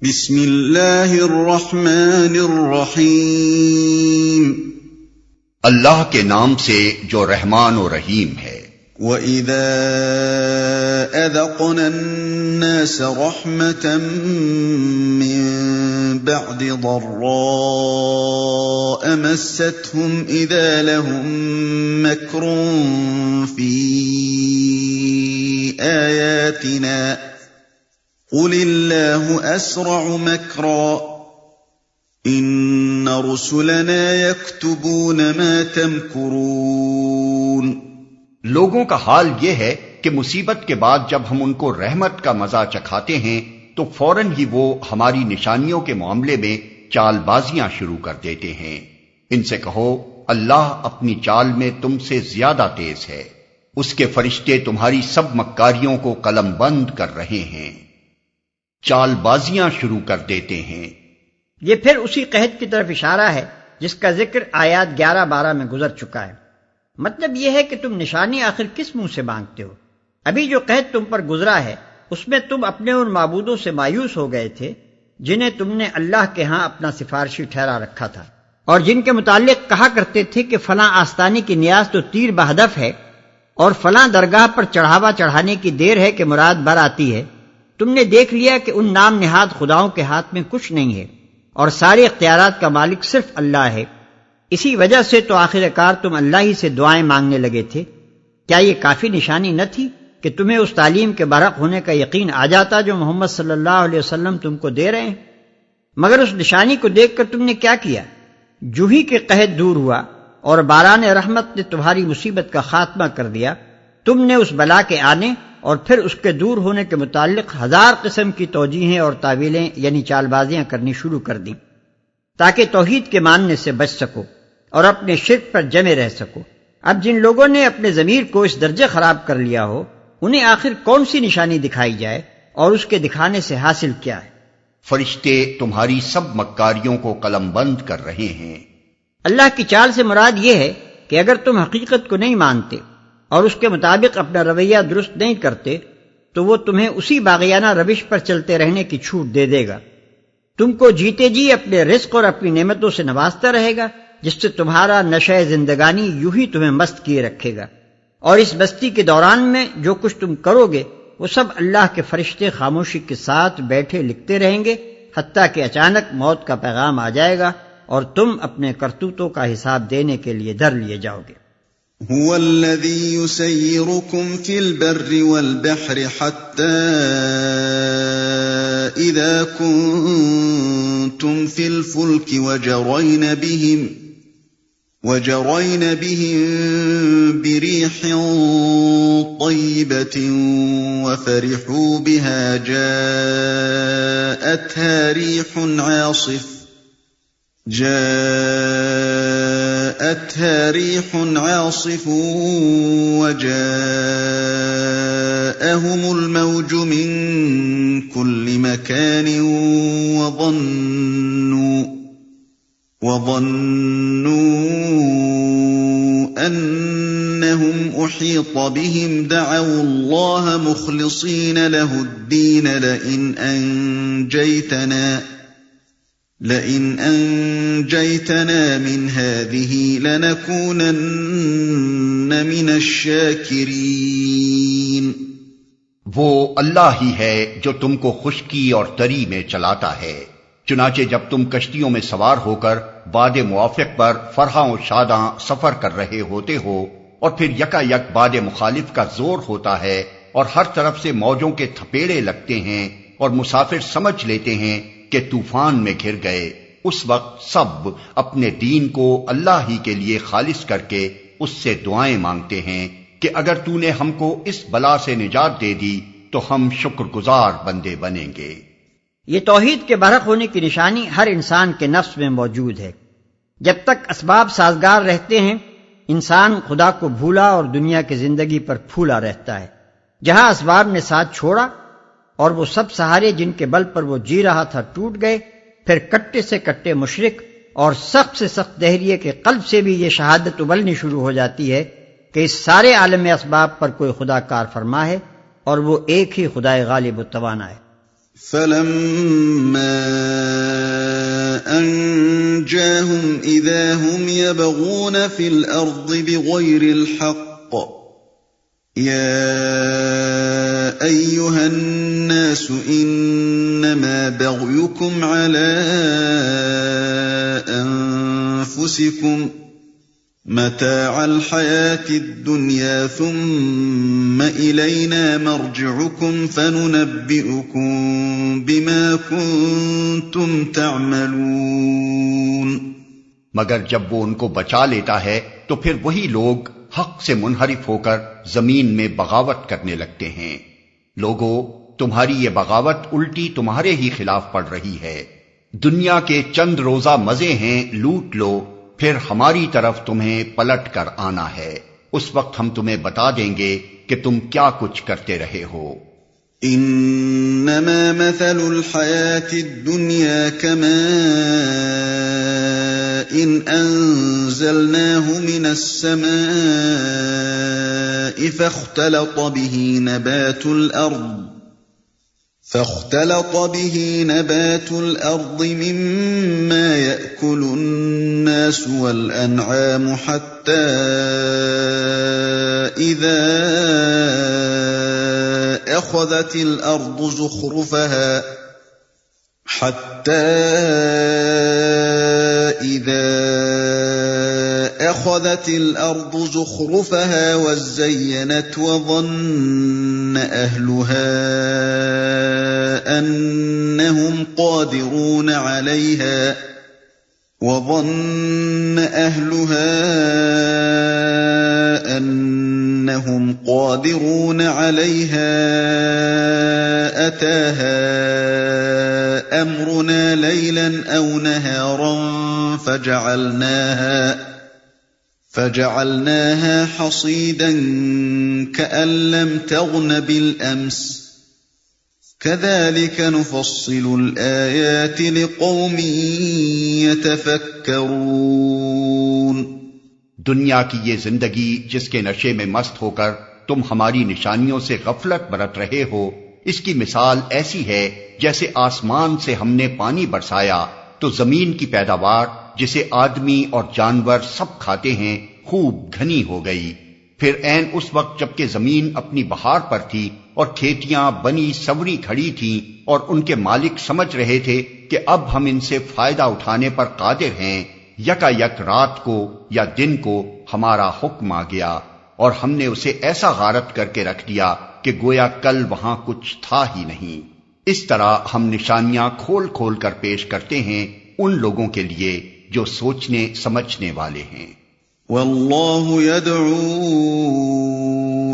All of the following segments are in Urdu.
بسم اللہ الرحمن الرحیم، اللہ کے نام سے جو رحمان و رحیم ہے۔ وَإِذَا أَذَقْنَا النَّاسَ رَحْمَةً مِّن بَعْدِ ضَرَّاءَ مَسَّتْهُمْ إِذَا لَهُم مَّكْرٌ فِي آيَاتِنَا قُلِ اللَّهُ أَسْرَعُ مَكْرًا إِنَّ رُسُلَنَا يَكْتُبُونَ مَا تَمْكُرُونَ۔ لوگوں کا حال یہ ہے کہ مصیبت کے بعد جب ہم ان کو رحمت کا مزہ چکھاتے ہیں تو فوراً ہی وہ ہماری نشانیوں کے معاملے میں چال بازیاں شروع کر دیتے ہیں۔ ان سے کہو اللہ اپنی چال میں تم سے زیادہ تیز ہے، اس کے فرشتے تمہاری سب مکاریوں کو قلم بند کر رہے ہیں، چال بازیاں شروع کر دیتے ہیں۔ یہ پھر اسی قحط کی طرف اشارہ ہے جس کا ذکر آیات 11-12 میں گزر چکا ہے۔ مطلب یہ ہے کہ تم نشانی آخر کس منہ سے مانگتے ہو؟ ابھی جو قحط تم پر گزرا ہے اس میں تم اپنے ان معبودوں سے مایوس ہو گئے تھے جنہیں تم نے اللہ کے ہاں اپنا سفارشی ٹھہرا رکھا تھا، اور جن کے متعلق کہا کرتے تھے کہ فلاں آستانے کی نیاز تو تیر بہدف ہے اور فلاں درگاہ پر چڑھاوا چڑھانے کی دیر ہے کہ مراد بر آتی ہے۔ تم نے دیکھ لیا کہ ان نام نہاد خداؤں کے ہاتھ میں کچھ نہیں ہے اور سارے اختیارات کا مالک صرف اللہ ہے، اسی وجہ سے تو آخر کار تم اللہ ہی سے دعائیں مانگنے لگے تھے۔ کیا یہ کافی نشانی نہ تھی کہ تمہیں اس تعلیم کے برحق ہونے کا یقین آ جاتا جو محمد صلی اللہ علیہ وسلم تم کو دے رہے ہیں؟ مگر اس نشانی کو دیکھ کر تم نے کیا کیا؟ جو ہی کہ قحط دور ہوا اور باران رحمت نے تمہاری مصیبت کا خاتمہ کر دیا، تم نے اس بلا کے آنے اور پھر اس کے دور ہونے کے متعلق 1000 قسم کی توجیہیں اور تعویلیں یعنی چال بازیاں کرنی شروع کر دیں تاکہ توحید کے ماننے سے بچ سکو اور اپنے شرک پر جمے رہ سکو۔ اب جن لوگوں نے اپنے ضمیر کو اس درجے خراب کر لیا ہو انہیں آخر کون سی نشانی دکھائی جائے اور اس کے دکھانے سے حاصل کیا ہے؟ فرشتے تمہاری سب مکاریوں کو قلم بند کر رہے ہیں۔ اللہ کی چال سے مراد یہ ہے کہ اگر تم حقیقت کو نہیں مانتے اور اس کے مطابق اپنا رویہ درست نہیں کرتے تو وہ تمہیں اسی باغیانہ روش پر چلتے رہنے کی چھوٹ دے دے گا، تم کو جیتے جی اپنے رزق اور اپنی نعمتوں سے نوازتا رہے گا جس سے تمہارا نشہ زندگانی یوں ہی تمہیں مست کیے رکھے گا، اور اس مستی کے دوران میں جو کچھ تم کرو گے وہ سب اللہ کے فرشتے خاموشی کے ساتھ بیٹھے لکھتے رہیں گے حتیٰ کہ اچانک موت کا پیغام آ جائے گا اور تم اپنے کرتوتوں کا حساب دینے کے لیے در لیے جاؤ گے۔ هو الذي يسيركم في البر والبحر حتى إذا كنتم في الفلك وجرين بهم بريح طيبة وفرحوا بها جاءتها ريح عاصف وجاءهم الموج من كل مكان وظنوا أنهم أحيط بهم دعوا الله مخلصين له الدين لئن أنجيتنا من هذه لنكونن من الشاكرين۔ وہ اللہ ہی ہے جو تم کو خشکی اور تری میں چلاتا ہے، چنانچہ جب تم کشتیوں میں سوار ہو کر باد موافق پر فرحاں و شاداں سفر کر رہے ہوتے ہو اور پھر یکا یک باد مخالف کا زور ہوتا ہے اور ہر طرف سے موجوں کے تھپیڑے لگتے ہیں اور مسافر سمجھ لیتے ہیں کہ طوفان میں گھر گئے، اس وقت سب اپنے دین کو اللہ ہی کے لیے خالص کر کے اس سے دعائیں مانگتے ہیں کہ اگر تو نے ہم کو اس بلا سے نجات دے دی تو ہم شکر گزار بندے بنیں گے۔ یہ توحید کے برحق ہونے کی نشانی ہر انسان کے نفس میں موجود ہے۔ جب تک اسباب سازگار رہتے ہیں انسان خدا کو بھولا اور دنیا کی زندگی پر پھولا رہتا ہے۔ جہاں اسباب نے ساتھ چھوڑا اور وہ سب سہارے جن کے بل پر وہ جی رہا تھا ٹوٹ گئے، پھر کٹے سے کٹے مشرک اور سخت سے سخت دہریے کے قلب سے بھی یہ شہادت ابلنی شروع ہو جاتی ہے کہ اس سارے عالم اسباب پر کوئی خدا کار فرما ہے اور وہ ایک ہی خدائے غالب و توانا ہے۔ فلما أنجاهم إذا هم يبغون في الأرض بغير الحق يا أيها الناس إنما بغيكم على أنفسكم متاع الحياة الدنيا ثم إلينا مرجعكم فننبئكم بما كنتم تعملون. مگر جب وہ ان کو بچا لیتا ہے تو پھر وہی لوگ حق سے منحرف ہو کر زمین میں بغاوت کرنے لگتے ہیں. لوگو، تمہاری یہ بغاوت الٹی تمہارے ہی خلاف پڑ رہی ہے. دنیا کے چند روزہ مزے ہیں، لوٹ لو، پھر ہماری طرف تمہیں پلٹ کر آنا ہے. اس وقت ہم تمہیں بتا دیں گے کہ تم کیا کچھ کرتے رہے ہو. انما مثل الحیاة الدنیا كماء انزلناه من السماء فاختلط به نبات الأرض مما يأكل الناس والأنعام حتى إذا أخذت الأرض زخرفها وزينت وظن أهلها أنهم قادرون عليها أتاها أمرنا ليلا أو نهارا فجعلناها حصيدا كأن لم تغن بالأمس كذلك نفصل الآيات لقوم يتفكرون. دنیا کی یہ زندگی جس کے نشے میں مست ہو کر تم ہماری نشانیوں سے غفلت برت رہے ہو، اس کی مثال ایسی ہے جیسے آسمان سے ہم نے پانی برسایا تو زمین کی پیداوار جسے آدمی اور جانور سب کھاتے ہیں خوب گھنی ہو گئی. پھر عین اس وقت جبکہ زمین اپنی بہار پر تھی اور کھیتیاں بنی سوری کھڑی تھیں اور ان کے مالک سمجھ رہے تھے کہ اب ہم ان سے فائدہ اٹھانے پر قادر ہیں، یکا یک رات کو یا دن کو ہمارا حکم آ گیا اور ہم نے اسے ایسا غارت کر کے رکھ دیا کہ گویا کل وہاں کچھ تھا ہی نہیں. اس طرح ہم نشانیاں کھول کھول کر پیش کرتے ہیں ان لوگوں کے لیے جو سوچنے سمجھنے والے ہیں. واللہ يدعو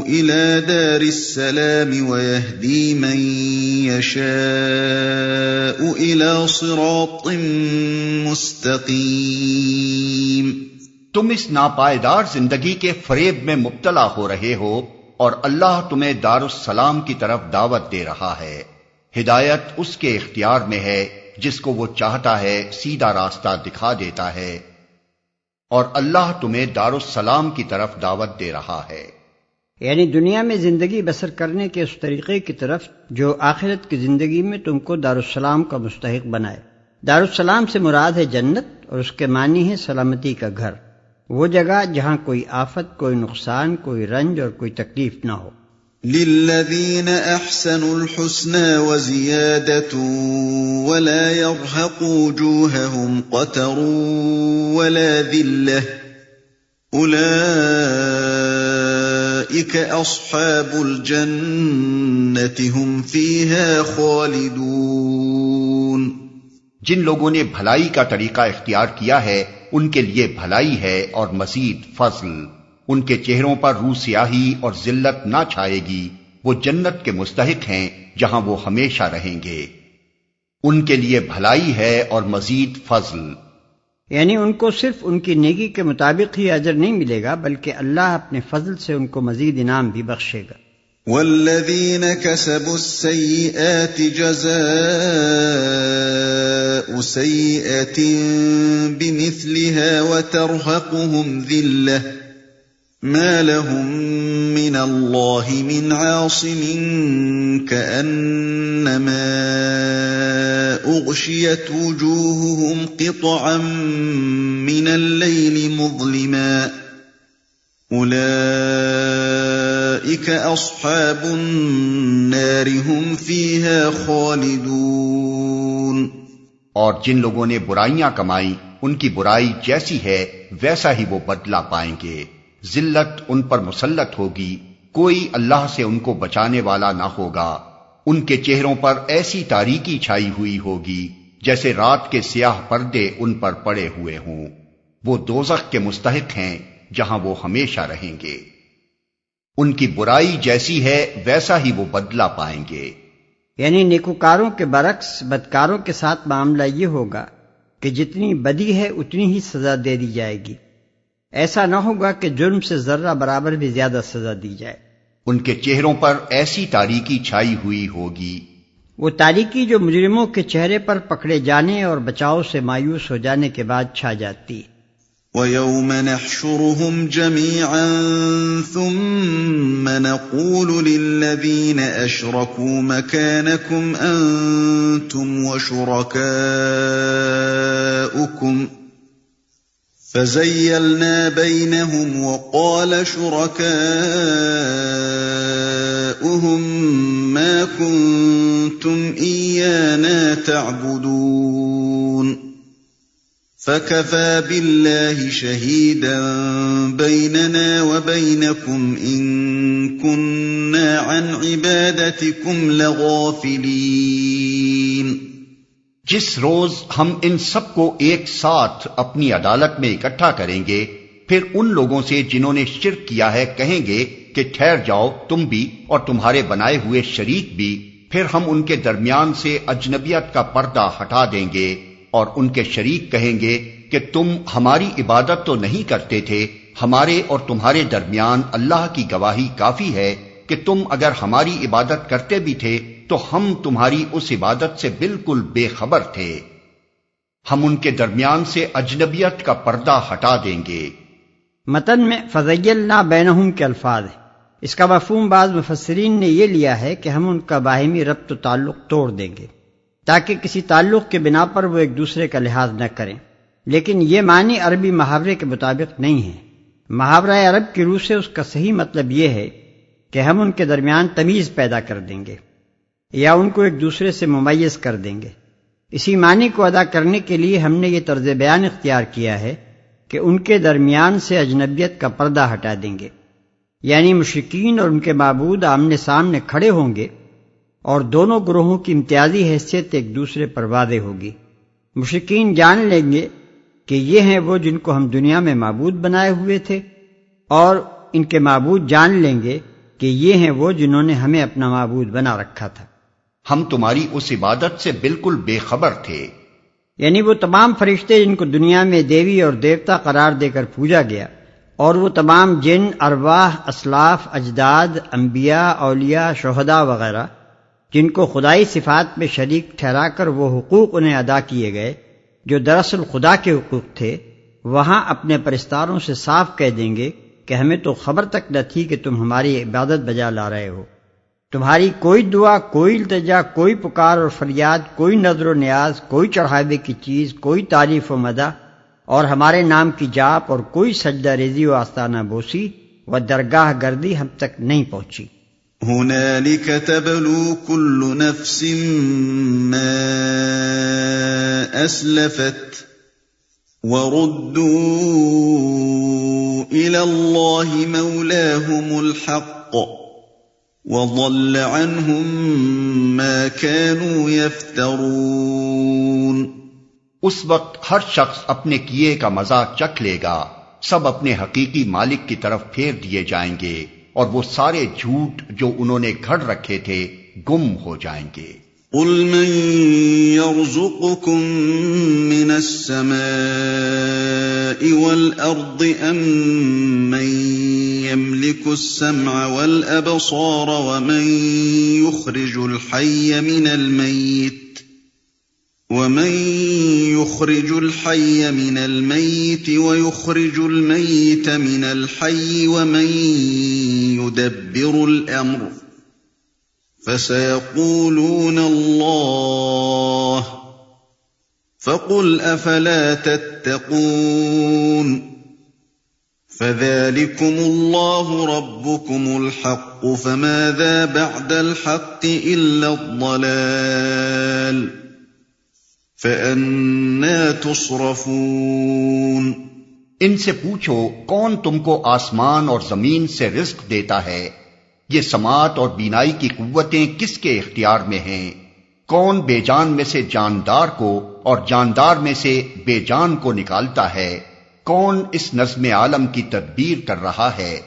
إلى دار السلام ويهدي من يشاء إلى صراط مستقيم. تم اس ناپائیدار زندگی کے فریب میں مبتلا ہو رہے ہو اور اللہ تمہیں دار السلام کی طرف دعوت دے رہا ہے. ہدایت اس کے اختیار میں ہے، جس کو وہ چاہتا ہے سیدھا راستہ دکھا دیتا ہے، اور اللہ تمہیں دار السلام کی طرف دعوت دے رہا ہے. یعنی دنیا میں زندگی بسر کرنے کے اس طریقے کی طرف جو آخرت کی زندگی میں تم کو دارالسلام کا مستحق بنائے. دارالسلام سے مراد ہے جنت، اور اس کے معنی ہے سلامتی کا گھر، وہ جگہ جہاں کوئی آفت، کوئی نقصان، کوئی رنج اور کوئی تکلیف نہ ہو. للذین احسنوا الحسنى وزیادة ولا يرهق وجوههم قتر ولا ذلة اولئک اصحاب الجنة هم فيها خالدون. جن لوگوں نے بھلائی کا طریقہ اختیار کیا ہے ان کے لیے بھلائی ہے اور مزید فضل. ان کے چہروں پر روح سیاہی اور ذلت نہ چھائے گی، وہ جنت کے مستحق ہیں جہاں وہ ہمیشہ رہیں گے. ان کے لیے بھلائی ہے اور مزید فضل. یعنی ان کو صرف ان کی نیکی کے مطابق ہی اجر نہیں ملے گا، بلکہ اللہ اپنے فضل سے ان کو مزید انعام بھی بخشے گا. والذین کسبوا السیئات جزاء سیئة بمثلها وترهقهم ذلة ما لهم من الله من عاصم كأنما أغشيت وجوههم قطعا من الليل مظلما أولئك أصحاب النار هم فيها خالدون۔ اور جن لوگوں نے برائیاں کمائیں ان کی برائی جیسی ہے ویسا ہی وہ بدلہ پائیں گے۔ ذلت ان پر مسلط ہوگی، کوئی اللہ سے ان کو بچانے والا نہ ہوگا۔ ان کے چہروں پر ایسی تاریکی چھائی ہوئی ہوگی جیسے رات کے سیاہ پردے ان پر پڑے ہوئے ہوں۔ وہ دوزخ کے مستحق ہیں جہاں وہ ہمیشہ رہیں گے۔ ان کی برائی جیسی ہے ویسا ہی وہ بدلہ پائیں گے۔ یعنی نیکوکاروں کے برعکس بدکاروں کے ساتھ معاملہ یہ ہوگا کہ جتنی بدی ہے اتنی ہی سزا دے دی جائے گی، ایسا نہ ہوگا کہ جرم سے ذرہ برابر بھی زیادہ سزا دی جائے۔ ان کے چہروں پر ایسی تاریکی چھائی ہوئی ہوگی، وہ تاریکی جو مجرموں کے چہرے پر پکڑے جانے اور بچاؤ سے مایوس ہو جانے کے بعد چھا جاتی۔ وَيَوْمَ نَحْشُرُهُمْ جَمِيعًا ثُمَّ نَقُولُ لِلَّذِينَ أَشْرَكُوا مَكَانَكُمْ أَنْتُمْ وَشُرَكَاؤُكُمْ فَزَيَّلْنَا بَيْنَهُمْ وَقَالَ شُرَكَاؤُهُمْ مَا كُنْتُمْ إِيَّانَا تَعْبُدُونَ فَكَفَى بِاللَّهِ شَهِيدًا بَيْنَنَا وَبَيْنَكُمْ إِن كُنَّا عَنْ عِبَادَتِكُمْ لَغَافِلِينَ۔ جس روز ہم ان سب کو ایک ساتھ اپنی عدالت میں اکٹھا کریں گے، پھر ان لوگوں سے جنہوں نے شرک کیا ہے کہیں گے کہ ٹھہر جاؤ تم بھی اور تمہارے بنائے ہوئے شریک بھی، پھر ہم ان کے درمیان سے اجنبیت کا پردہ ہٹا دیں گے اور ان کے شریک کہیں گے کہ تم ہماری عبادت تو نہیں کرتے تھے، ہمارے اور تمہارے درمیان اللہ کی گواہی کافی ہے کہ تم اگر ہماری عبادت کرتے بھی تھے تو ہم تمہاری اس عبادت سے بالکل بے خبر تھے۔ ہم ان کے درمیان سے اجنبیت کا پردہ ہٹا دیں گے۔ متن میں فَزَيَّلْنَا بَيْنَهُمْ کے الفاظ ہیں، اس کا مفہوم بعض مفسرین نے یہ لیا ہے کہ ہم ان کا باہمی ربط و تعلق توڑ دیں گے تاکہ کسی تعلق کے بنا پر وہ ایک دوسرے کا لحاظ نہ کریں، لیکن یہ معنی عربی محاورے کے مطابق نہیں ہے۔ محاورہ عرب کی روح سے اس کا صحیح مطلب یہ ہے کہ ہم ان کے درمیان تمیز پیدا کر دیں گے یا ان کو ایک دوسرے سے ممیز کر دیں گے۔ اسی معنی کو ادا کرنے کے لیے ہم نے یہ طرز بیان اختیار کیا ہے کہ ان کے درمیان سے اجنبیت کا پردہ ہٹا دیں گے، یعنی مشرکین اور ان کے معبود آمنے سامنے کھڑے ہوں گے اور دونوں گروہوں کی امتیازی حیثیت ایک دوسرے پر واضح ہوگی۔ مشرکین جان لیں گے کہ یہ ہیں وہ جن کو ہم دنیا میں معبود بنائے ہوئے تھے، اور ان کے معبود جان لیں گے کہ یہ ہیں وہ جنہوں نے ہمیں اپنا معبود بنا رکھا تھا۔ ہم تمہاری اس عبادت سے بالکل بے خبر تھے۔ یعنی وہ تمام فرشتے جن کو دنیا میں دیوی اور دیوتا قرار دے کر پوجا گیا، اور وہ تمام جن، ارواح، اسلاف، اجداد، انبیاء، اولیاء، شہداء وغیرہ جن کو خدائی صفات میں شریک ٹھہرا کر وہ حقوق انہیں ادا کیے گئے جو دراصل خدا کے حقوق تھے، وہاں اپنے پرستاروں سے صاف کہہ دیں گے کہ ہمیں تو خبر تک نہ تھی کہ تم ہماری عبادت بجا لا رہے ہو۔ تمہاری کوئی دعا، کوئی التجا، کوئی پکار اور فریاد، کوئی نظر و نیاز، کوئی چڑھاوے کی چیز، کوئی تعریف و مدح اور ہمارے نام کی جاپ اور کوئی سجدہ ریزی و آستانہ بوسی و درگاہ گردی ہم تک نہیں پہنچی۔ هنالك تبلو كل نفس ما أسلفت وردوا إلى الله مولاهم الحق وضل عنهم ما كانوا يفترون۔ اس وقت ہر شخص اپنے کیے کا مزہ چکھ لے گا، سب اپنے حقیقی مالک کی طرف پھیر دیے جائیں گے اور وہ سارے جھوٹ جو انہوں نے گھڑ رکھے تھے گم ہو جائیں گے۔ قل من يرزقكم من السماء والأرض أم من يملك السمع والأبصار ومن يخرج الحي من الميت يخرج الحي من الميت ويخرج الميت من الحي ومن يدبر الأمر فسيقولون الله فقل أفلا تتقون فذلكم الله ربكم الحق فماذا بعد الحق إلا الضلال فأنى تصرفون۔ ان سے پوچھو کون تم کو آسمان اور زمین سے رزق دیتا ہے؟ یہ سماعت اور بینائی کی قوتیں کس کے اختیار میں ہیں؟ کون بے جان میں سے جاندار کو اور جاندار میں سے بے جان کو نکالتا ہے؟ کون اس نظم عالم کی تدبیر کر رہا ہے؟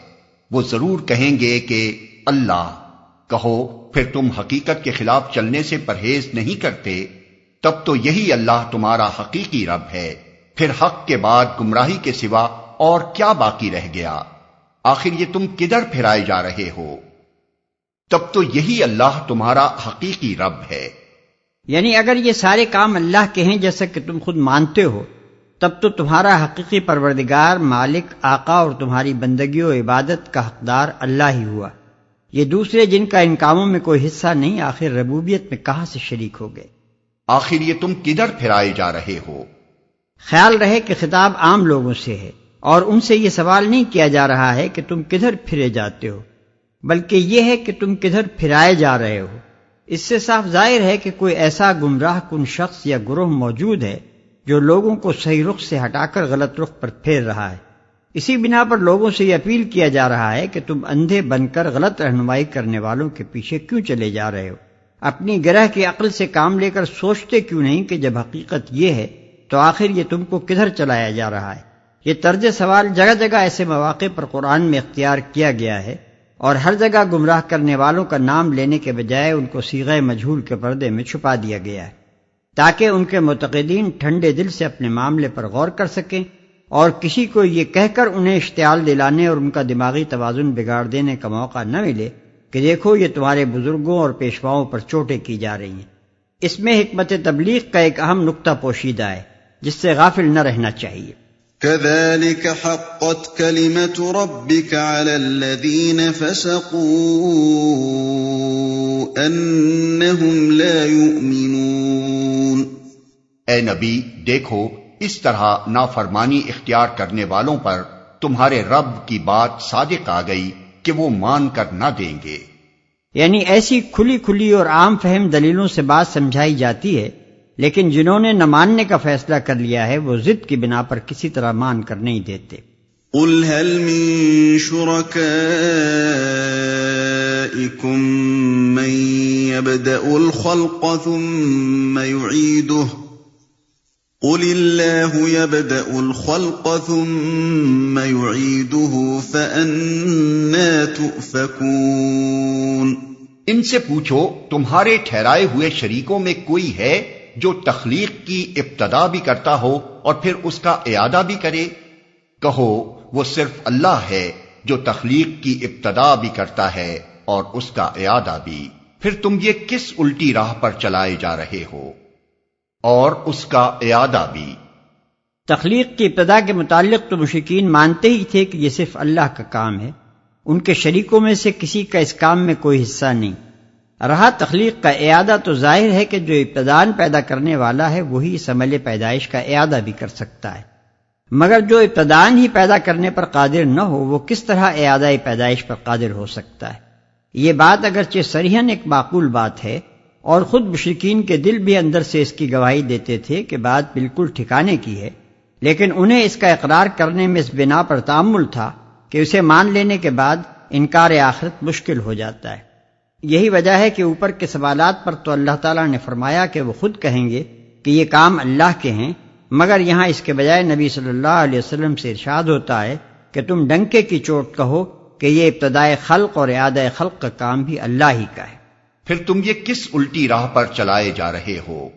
وہ ضرور کہیں گے کہ اللہ۔ کہو پھر تم حقیقت کے خلاف چلنے سے پرہیز نہیں کرتے؟ تب تو یہی اللہ تمہارا حقیقی رب ہے، پھر حق کے بعد گمراہی کے سوا اور کیا باقی رہ گیا؟ آخر یہ تم کدھر پھرائے جا رہے ہو؟ تب تو یہی اللہ تمہارا حقیقی رب ہے۔ یعنی اگر یہ سارے کام اللہ کے ہیں جیسا کہ تم خود مانتے ہو، تب تو تمہارا حقیقی پروردگار، مالک، آقا اور تمہاری بندگی و عبادت کا حقدار اللہ ہی ہوا۔ یہ دوسرے جن کا ان کاموں میں کوئی حصہ نہیں، آخر ربوبیت میں کہاں سے شریک ہو گئے؟ آخر یہ تم کدھر پھرائے جا رہے ہو؟ خیال رہے کہ خطاب عام لوگوں سے ہے اور ان سے یہ سوال نہیں کیا جا رہا ہے کہ تم کدھر پھرے جاتے ہو، بلکہ یہ ہے کہ تم کدھر پھرائے جا رہے ہو۔ اس سے صاف ظاہر ہے کہ کوئی ایسا گمراہ کن شخص یا گروہ موجود ہے جو لوگوں کو صحیح رخ سے ہٹا کر غلط رخ پر پھیر رہا ہے۔ اسی بنا پر لوگوں سے یہ اپیل کیا جا رہا ہے کہ تم اندھے بن کر غلط رہنمائی کرنے والوں کے پیچھے کیوں چلے جا رہے ہو؟ اپنی گرہ کی عقل سے کام لے کر سوچتے کیوں نہیں کہ جب حقیقت یہ ہے تو آخر یہ تم کو کدھر چلایا جا رہا ہے؟ یہ طرز سوال جگہ جگہ ایسے مواقع پر قرآن میں اختیار کیا گیا ہے، اور ہر جگہ گمراہ کرنے والوں کا نام لینے کے بجائے ان کو صیغہ مجہول کے پردے میں چھپا دیا گیا ہے، تاکہ ان کے معتقدین ٹھنڈے دل سے اپنے معاملے پر غور کر سکیں اور کسی کو یہ کہہ کر انہیں اشتعال دلانے اور ان کا دماغی توازن بگاڑ دینے کا موقع نہ ملے کہ دیکھو یہ تمہارے بزرگوں اور پیشواؤں پر چوٹیں کی جا رہی ہیں۔ اس میں حکمت تبلیغ کا ایک اہم نقطہ پوشیدہ ہے جس سے غافل نہ رہنا چاہیے۔ كذلك حقت كلمة ربك على الذين فسقوا أنهم لا يؤمنون۔ اے نبی دیکھو اس طرح نافرمانی اختیار کرنے والوں پر تمہارے رب کی بات صادق آ گئی کہ وہ مان کر نہ دیں گے۔ یعنی ایسی کھلی کھلی اور عام فہم دلیلوں سے بات سمجھائی جاتی ہے، لیکن جنہوں نے نہ ماننے کا فیصلہ کر لیا ہے وہ ضد کی بنا پر کسی طرح مان کر نہیں دیتے۔ قل هل من شركائكم من يبدأ الخلق ثم يعيده قل الله يبدأ الخلق ثم يعيده فأنى تؤفكون۔ ان سے پوچھو تمہارے ٹھہرائے ہوئے شریکوں میں کوئی ہے جو تخلیق کی ابتدا بھی کرتا ہو اور پھر اس کا اعادہ بھی کرے؟ کہو وہ صرف اللہ ہے جو تخلیق کی ابتدا بھی کرتا ہے اور اس کا اعادہ بھی، پھر تم یہ کس الٹی راہ پر چلائے جا رہے ہو؟ اور اس کا اعادہ بھی۔ تخلیق کی ابتدا کے متعلق تو مشرکین مانتے ہی تھے کہ یہ صرف اللہ کا کام ہے، ان کے شریکوں میں سے کسی کا اس کام میں کوئی حصہ نہیں۔ رہا تخلیق کا اعادہ تو ظاہر ہے کہ جو ابتداءً پیدا کرنے والا ہے وہی اس عمل پیدائش کا اعادہ بھی کر سکتا ہے، مگر جو ابتداءً ہی پیدا کرنے پر قادر نہ ہو وہ کس طرح اعادہ پیدائش پر قادر ہو سکتا ہے؟ یہ بات اگرچہ صریحاً ایک معقول بات ہے اور خود مشرکین کے دل بھی اندر سے اس کی گواہی دیتے تھے کہ بات بالکل ٹھکانے کی ہے، لیکن انہیں اس کا اقرار کرنے میں اس بنا پر تأمل تھا کہ اسے مان لینے کے بعد انکار آخرت مشکل ہو جاتا ہے۔ یہی وجہ ہے کہ اوپر کے سوالات پر تو اللہ تعالیٰ نے فرمایا کہ وہ خود کہیں گے کہ یہ کام اللہ کے ہیں، مگر یہاں اس کے بجائے نبی صلی اللہ علیہ وسلم سے ارشاد ہوتا ہے کہ تم ڈنکے کی چوٹ کہو کہ یہ ابتدائے خلق اور اعادہ خلق کا کام بھی اللہ ہی کا ہے۔ پھر تم یہ کس الٹی راہ پر چلائے جا رہے ہو؟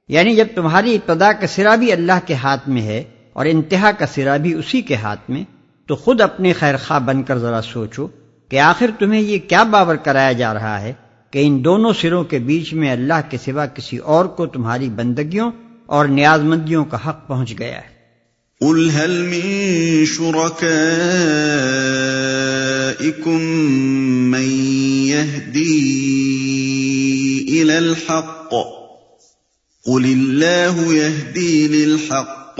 یعنی جب تمہاری ابتدا کا سرا بھی اللہ کے ہاتھ میں ہے اور انتہا کا سرا بھی اسی کے ہاتھ میں، تو خود اپنے خیر خواہ بن کر ذرا سوچو کہ آخر تمہیں یہ کیا باور کرایا جا رہا ہے کہ ان دونوں سروں کے بیچ میں اللہ کے سوا کسی اور کو تمہاری بندگیوں اور نیازمندیوں کا حق پہنچ گیا ہے۔ قُلْ هَلْ مِن شُرَكَائِكُم مَّن يَهْدِي إِلَى الْحَقِّ قُلِ اللَّهُ يَهْدِي لِلْحَقِّ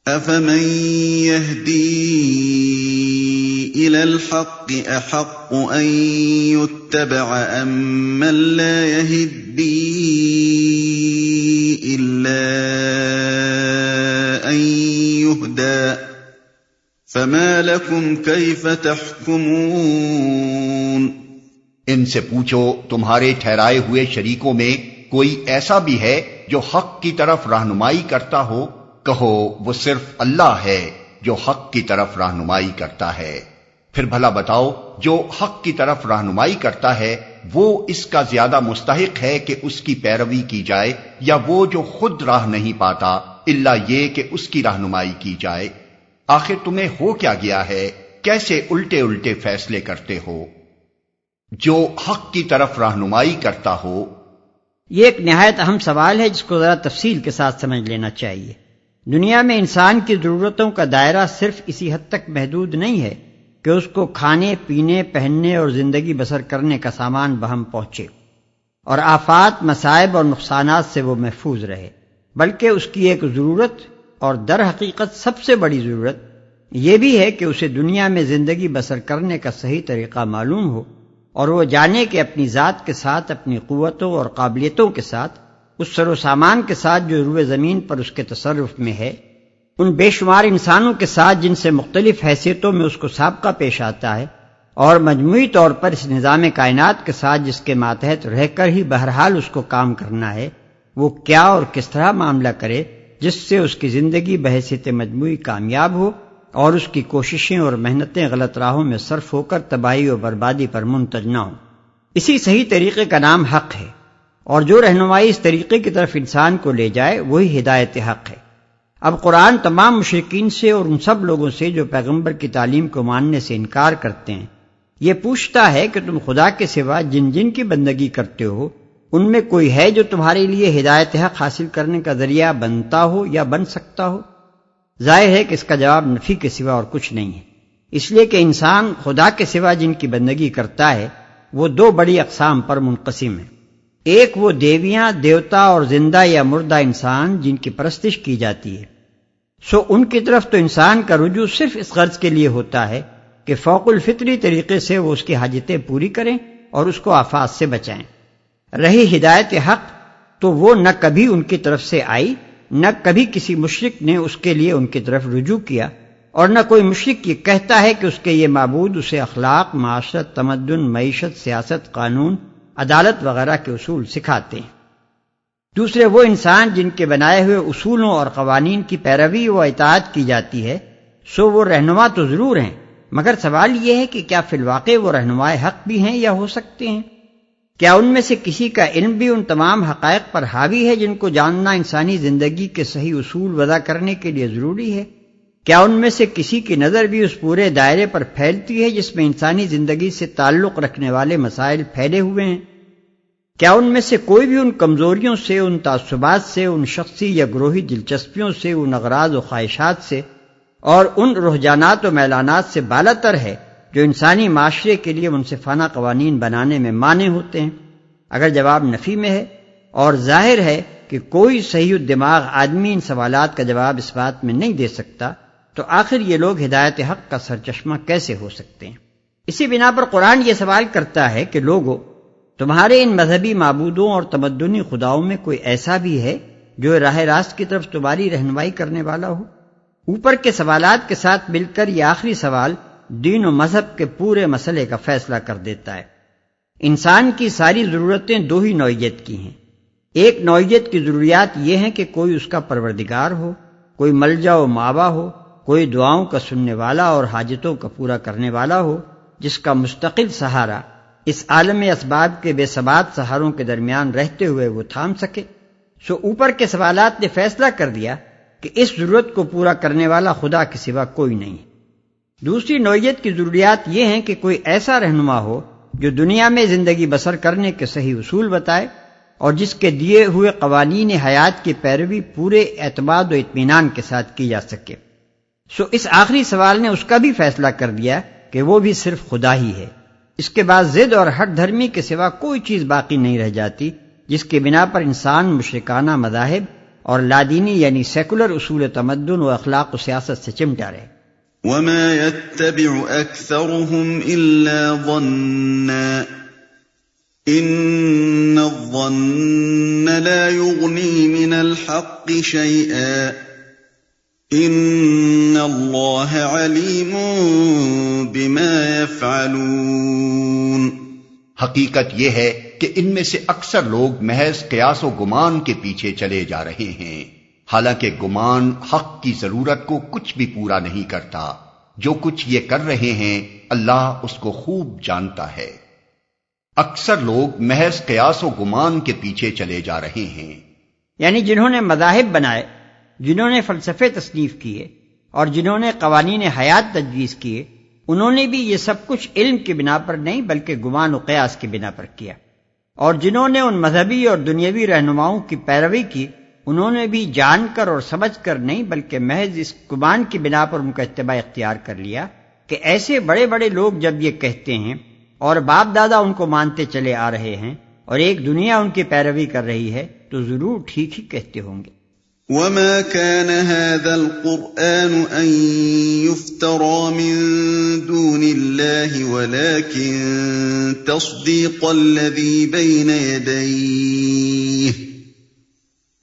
أَفَمَن يَهْدِي إِلَى الْحَقِّ أَحَقُّ أَن يُتَّبَعَ أَمَّن لَّا يَهْدِي إِلَّا أَن يُهْدَىٰ فَمَا لَكُمْ كَيْفَ تَحْكُمُونَ۔ ان سے پوچھو تمہارے ٹھہرائے ہوئے شریکوں میں کوئی ایسا بھی ہے جو حق کی طرف رہنمائی کرتا ہو؟ کہو وہ صرف اللہ ہے جو حق کی طرف رہنمائی کرتا ہے۔ پھر بھلا بتاؤ جو حق کی طرف رہنمائی کرتا ہے وہ اس کا زیادہ مستحق ہے کہ اس کی پیروی کی جائے، یا وہ جو خود راہ نہیں پاتا الا یہ کہ اس کی رہنمائی کی جائے؟ آخر تمہیں ہو کیا گیا ہے؟ کیسے الٹے الٹے فیصلے کرتے ہو؟ جو حق کی طرف رہنمائی کرتا ہو۔ یہ ایک نہایت اہم سوال ہے جس کو ذرا تفصیل کے ساتھ سمجھ لینا چاہیے۔ دنیا میں انسان کی ضرورتوں کا دائرہ صرف اسی حد تک محدود نہیں ہے کہ اس کو کھانے، پینے، پہننے اور زندگی بسر کرنے کا سامان بہم پہنچے اور آفات، مصائب اور نقصانات سے وہ محفوظ رہے، بلکہ اس کی ایک ضرورت اور در حقیقت سب سے بڑی ضرورت یہ بھی ہے کہ اسے دنیا میں زندگی بسر کرنے کا صحیح طریقہ معلوم ہو اور وہ جانے کہ اپنی ذات کے ساتھ، اپنی قوتوں اور قابلیتوں کے ساتھ، اس سر و سامان کے ساتھ جو روئے زمین پر اس کے تصرف میں ہے، ان بے شمار انسانوں کے ساتھ جن سے مختلف حیثیتوں میں اس کو سابقہ پیش آتا ہے، اور مجموعی طور پر اس نظام کائنات کے ساتھ جس کے ماتحت رہ کر ہی بہرحال اس کو کام کرنا ہے، وہ کیا اور کس طرح معاملہ کرے جس سے اس کی زندگی بحیثیت مجموعی کامیاب ہو اور اس کی کوششیں اور محنتیں غلط راہوں میں صرف ہو کر تباہی و بربادی پر منتج نہ ہوں۔ اسی صحیح طریقے کا نام حق ہے، اور جو رہنمائی اس طریقے کی طرف انسان کو لے جائے وہی ہدایت حق ہے۔ اب قرآن تمام مشرکین سے اور ان سب لوگوں سے جو پیغمبر کی تعلیم کو ماننے سے انکار کرتے ہیں یہ پوچھتا ہے کہ تم خدا کے سوا جن جن کی بندگی کرتے ہو ان میں کوئی ہے جو تمہارے لیے ہدایت حق حاصل کرنے کا ذریعہ بنتا ہو یا بن سکتا ہو؟ ظاہر ہے کہ اس کا جواب نفی کے سوا اور کچھ نہیں ہے، اس لیے کہ انسان خدا کے سوا جن کی بندگی کرتا ہے وہ دو بڑی اقسام پر منقسم ہے۔ ایک وہ دیویاں، دیوتا اور زندہ یا مردہ انسان جن کی پرستش کی جاتی ہے، سو ان کی طرف تو انسان کا رجوع صرف اس غرض کے لیے ہوتا ہے کہ فوق الفطری طریقے سے وہ اس کی حاجتیں پوری کریں اور اس کو آفات سے بچائیں۔ رہی ہدایت حق تو وہ نہ کبھی ان کی طرف سے آئی، نہ کبھی کسی مشرک نے اس کے لیے ان کی طرف رجوع کیا، اور نہ کوئی مشرک یہ کہتا ہے کہ اس کے یہ معبود اسے اخلاق، معاشرت، تمدن، معیشت، سیاست، قانون، عدالت وغیرہ کے اصول سکھاتے ہیں۔ دوسرے وہ انسان جن کے بنائے ہوئے اصولوں اور قوانین کی پیروی و اطاعت کی جاتی ہے، سو وہ رہنما تو ضرور ہیں، مگر سوال یہ ہے کہ کیا فی الواقع وہ رہنمائے حق بھی ہیں یا ہو سکتے ہیں؟ کیا ان میں سے کسی کا علم بھی ان تمام حقائق پر حاوی ہے جن کو جاننا انسانی زندگی کے صحیح اصول وضع کرنے کے لیے ضروری ہے؟ کیا ان میں سے کسی کی نظر بھی اس پورے دائرے پر پھیلتی ہے جس میں انسانی زندگی سے تعلق رکھنے والے مسائل پھیلے ہوئے ہیں؟ کیا ان میں سے کوئی بھی ان کمزوریوں سے، ان تعصبات سے، ان شخصی یا گروہی دلچسپیوں سے، ان اغراض و خواہشات سے اور ان رجحانات و میلانات سے بالاتر ہے جو انسانی معاشرے کے لیے منصفانہ قوانین بنانے میں مانع ہوتے ہیں؟ اگر جواب نفی میں ہے اور ظاہر ہے کہ کوئی صحیح الدماغ آدمی ان سوالات کا جواب اس بات میں نہیں دے سکتا، تو آخر یہ لوگ ہدایت حق کا سرچشمہ کیسے ہو سکتے ہیں؟ اسی بنا پر قرآن یہ سوال کرتا ہے کہ لوگو، تمہارے ان مذہبی معبودوں اور تمدنی خداؤں میں کوئی ایسا بھی ہے جو راہ راست کی طرف تمہاری رہنمائی کرنے والا ہو؟ اوپر کے سوالات کے ساتھ مل کر یہ آخری سوال دین و مذہب کے پورے مسئلے کا فیصلہ کر دیتا ہے۔ انسان کی ساری ضرورتیں دو ہی نوعیت کی ہیں۔ ایک نوعیت کی ضروریات یہ ہیں کہ کوئی اس کا پروردگار ہو، کوئی ملجا و ماوا ہو، کوئی دعاؤں کا سننے والا اور حاجتوں کا پورا کرنے والا ہو، جس کا مستقل سہارا اس عالم اسباب کے بے ثبات سہاروں کے درمیان رہتے ہوئے وہ تھام سکے۔ سو اوپر کے سوالات نے فیصلہ کر دیا کہ اس ضرورت کو پورا کرنے والا خدا کے سوا کوئی نہیں۔ دوسری نوعیت کی ضروریات یہ ہیں کہ کوئی ایسا رہنما ہو جو دنیا میں زندگی بسر کرنے کے صحیح اصول بتائے اور جس کے دیے ہوئے قوانین حیات کی پیروی پورے اعتماد و اطمینان کے ساتھ کی جا سکے۔ سو اس آخری سوال نے اس کا بھی فیصلہ کر دیا کہ وہ بھی صرف خدا ہی ہے۔ اس کے بعد ضد اور ہٹ دھرمی کے سوا کوئی چیز باقی نہیں رہ جاتی جس کے بنا پر انسان مشرکانہ مذاہب اور لادینی یعنی سیکولر اصول تمدن و اخلاق و سیاست سے چمٹا رہے۔ وَمَا يَتَّبِعُ أَكْثَرُهُمْ إِلَّا ظَنًّا إِنَّ الظَّنَّ لَا يُغْنِي مِنَ الْحَقِّ شَيْئًا إِنَّ اللَّهَ عَلِيمٌ بِمَا يَفْعَلُونَ۔ حقیقت یہ ہے کہ ان میں سے اکثر لوگ محض قیاس و گمان کے پیچھے چلے جا رہے ہیں، حالانکہ گمان حق کی ضرورت کو کچھ بھی پورا نہیں کرتا۔ جو کچھ یہ کر رہے ہیں اللہ اس کو خوب جانتا ہے۔ اکثر لوگ محض قیاس و گمان کے پیچھے چلے جا رہے ہیں، یعنی جنہوں نے مذاہب بنائے، جنہوں نے فلسفے تصنیف کیے اور جنہوں نے قوانین حیات تجویز کیے، انہوں نے بھی یہ سب کچھ علم کی بنا پر نہیں بلکہ گمان و قیاس کی بنا پر کیا، اور جنہوں نے ان مذہبی اور دنیاوی رہنماؤں کی پیروی کی، انہوں نے بھی جان کر اور سمجھ کر نہیں بلکہ محض اس گمان کی بنا پر ان کا اتباع اختیار کر لیا کہ ایسے بڑے بڑے لوگ جب یہ کہتے ہیں اور باپ دادا ان کو مانتے چلے آ رہے ہیں اور ایک دنیا ان کی پیروی کر رہی ہے تو ضرور ٹھیک ہی کہتے ہوں گے۔ وَمَا كَانَ هَذَا الْقُرْآنُ أَن يُفْتَرَىٰ مِن دُونِ اللَّهِ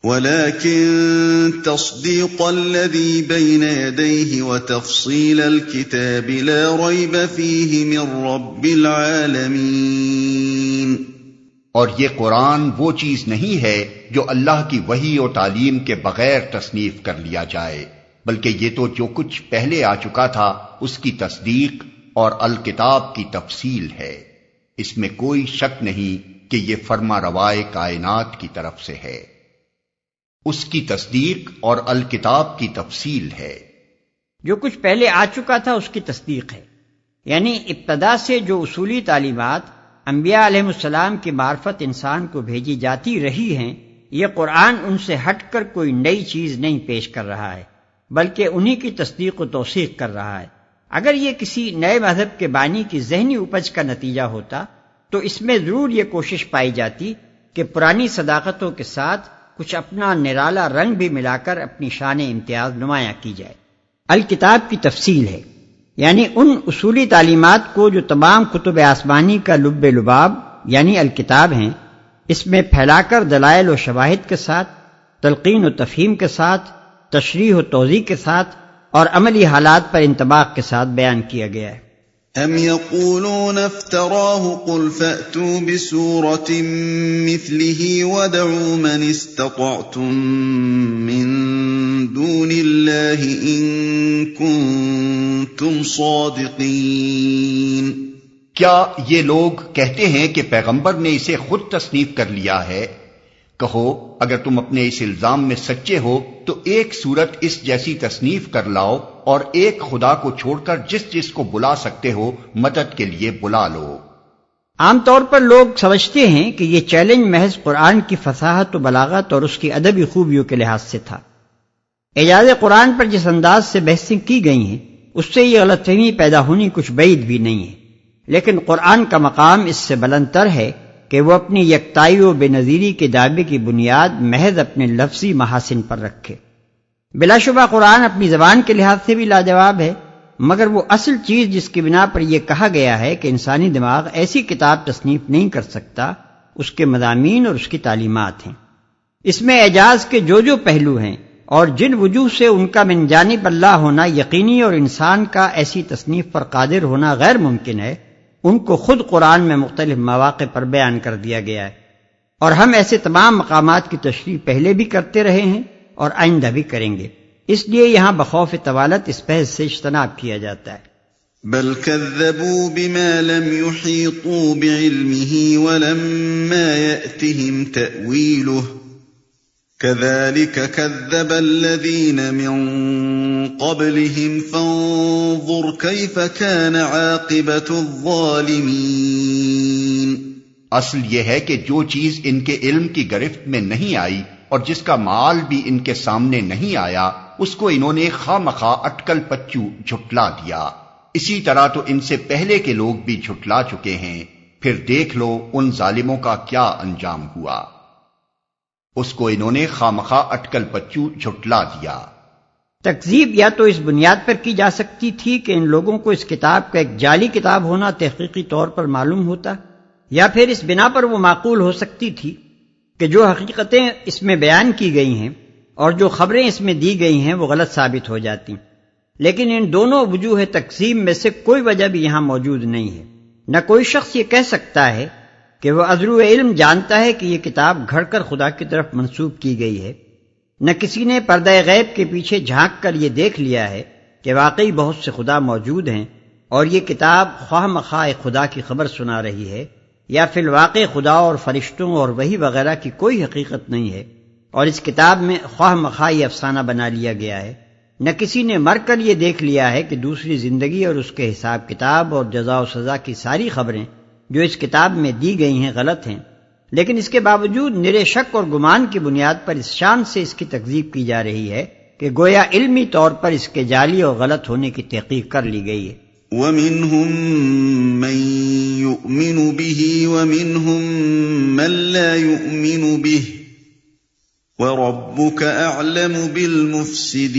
ولكن تصديق الذي بين يديه وتفصيل الكتاب لا ريب فيه من رب العالمين۔ اور یہ قرآن وہ چیز نہیں ہے جو اللہ کی وحی و تعلیم کے بغیر تصنیف کر لیا جائے، بلکہ یہ تو جو کچھ پہلے آ چکا تھا اس کی تصدیق اور الکتاب کی تفصیل ہے۔ اس میں کوئی شک نہیں کہ یہ فرما روائے کائنات کی طرف سے ہے، اس کی تصدیق اور الکتاب کی تفصیل ہے۔ جو کچھ پہلے آ چکا تھا اس کی تصدیق ہے، یعنی ابتدا سے جو اصولی تعلیمات انبیاء علیہ السلام کی معرفت انسان کو بھیجی جاتی رہی ہیں، یہ قرآن ان سے ہٹ کر کوئی نئی چیز نہیں پیش کر رہا ہے بلکہ انہی کی تصدیق و توثیق کر رہا ہے۔ اگر یہ کسی نئے مذہب کے بانی کی ذہنی اپج کا نتیجہ ہوتا تو اس میں ضرور یہ کوشش پائی جاتی کہ پرانی صداقتوں کے ساتھ کچھ اپنا نرالا رنگ بھی ملا کر اپنی شان امتیاز نمایاں کی جائے۔ الکتاب کی تفصیل ہے، یعنی ان اصولی تعلیمات کو جو تمام کتب آسمانی کا لب لباب یعنی الکتاب ہیں، اس میں پھیلا کر دلائل و شواہد کے ساتھ، تلقین و تفہیم کے ساتھ، تشریح و توضیح کے ساتھ اور عملی حالات پر انطباق کے ساتھ بیان کیا گیا ہے۔ ام یقولون افتراہ قل فأتوا بسورة مثله ودعوا من استطعتم من دون اللہ ان کنتم صادقین۔ کیا یہ لوگ کہتے ہیں کہ پیغمبر نے اسے خود تصنیف کر لیا ہے؟ کہو اگر تم اپنے اس الزام میں سچے ہو تو ایک صورت اس جیسی تصنیف کر لاؤ اور ایک خدا کو چھوڑ کر جس جس کو بلا سکتے ہو مدد کے لیے بلا لو۔ عام طور پر لوگ سمجھتے ہیں کہ یہ چیلنج محض قرآن کی فصاحت و بلاغت اور اس کی ادبی خوبیوں کے لحاظ سے تھا۔ اعجاز قرآن پر جس انداز سے بحثیں کی گئی ہیں اس سے یہ غلط فہمی پیدا ہونی کچھ بعید بھی نہیں ہے، لیکن قرآن کا مقام اس سے بلند تر ہے کہ وہ اپنی یکتائی و بے نظیری کے دعوے کی بنیاد محض اپنے لفظی محاسن پر رکھے۔ بلا شبہ قرآن اپنی زبان کے لحاظ سے بھی لاجواب ہے، مگر وہ اصل چیز جس کی بنا پر یہ کہا گیا ہے کہ انسانی دماغ ایسی کتاب تصنیف نہیں کر سکتا، اس کے مضامین اور اس کی تعلیمات ہیں۔ اس میں اعجاز کے جو جو پہلو ہیں اور جن وجوہ سے ان کا من جانب اللہ ہونا یقینی اور انسان کا ایسی تصنیف پر قادر ہونا غیر ممکن ہے، ان کو خود قرآن میں مختلف مواقع پر بیان کر دیا گیا ہے، اور ہم ایسے تمام مقامات کی تشریح پہلے بھی کرتے رہے ہیں اور آئندہ بھی کریں گے، اس لیے یہاں بخوف طوالت اس بحث سے اجتناب کیا جاتا ہے۔ بل كذبوا بما لم يحيطوا بعلمه ولما يأتهم تأويله كذلك كذب الذين من قبلهم فانظر كيف كان عاقبة الظالمين۔ اصل یہ ہے کہ جو چیز ان کے علم کی گرفت میں نہیں آئی اور جس کا مال بھی ان کے سامنے نہیں آیا، اس کو انہوں نے خواہ مخواہ اٹکل پچو جھٹلا دیا۔ اسی طرح تو ان سے پہلے کے لوگ بھی جھٹلا چکے ہیں، پھر دیکھ لو ان ظالموں کا کیا انجام ہوا۔ اس کو انہوں نے خواہ مخواہ اٹکل پچو جھٹلا دیا۔ تکذیب یا تو اس بنیاد پر کی جا سکتی تھی کہ ان لوگوں کو اس کتاب کا ایک جعلی کتاب ہونا تحقیقی طور پر معلوم ہوتا، یا پھر اس بنا پر وہ معقول ہو سکتی تھی کہ جو حقیقتیں اس میں بیان کی گئی ہیں اور جو خبریں اس میں دی گئی ہیں وہ غلط ثابت ہو جاتی۔ لیکن ان دونوں وجوہ تقسیم میں سے کوئی وجہ بھی یہاں موجود نہیں ہے۔ نہ کوئی شخص یہ کہہ سکتا ہے کہ وہ عذرو علم جانتا ہے کہ یہ کتاب گھڑ کر خدا کی طرف منسوب کی گئی ہے، نہ کسی نے پردہ غیب کے پیچھے جھانک کر یہ دیکھ لیا ہے کہ واقعی بہت سے خدا موجود ہیں اور یہ کتاب خواہ مخواہ خدا کی خبر سنا رہی ہے، یا فی الواقع خدا اور فرشتوں اور وحی وغیرہ کی کوئی حقیقت نہیں ہے اور اس کتاب میں خواہ مخواہ یہ افسانہ بنا لیا گیا ہے۔ نہ کسی نے مر کر یہ دیکھ لیا ہے کہ دوسری زندگی اور اس کے حساب کتاب اور جزا و سزا کی ساری خبریں جو اس کتاب میں دی گئی ہیں غلط ہیں، لیکن اس کے باوجود نرے شک اور گمان کی بنیاد پر اس شان سے اس کی تکذیب کی جا رہی ہے کہ گویا علمی طور پر اس کے جعلی اور غلط ہونے کی تحقیق کر لی گئی ہے۔ وَمِنْهُمْ مَنْ يُؤْمِنُ بِهِ وَمِنْهُمْ مَنْ لَا يُؤْمِنُ بِهِ وَرَبُّكَ أَعْلَمُ بِالْمُفْسِدِينَ۔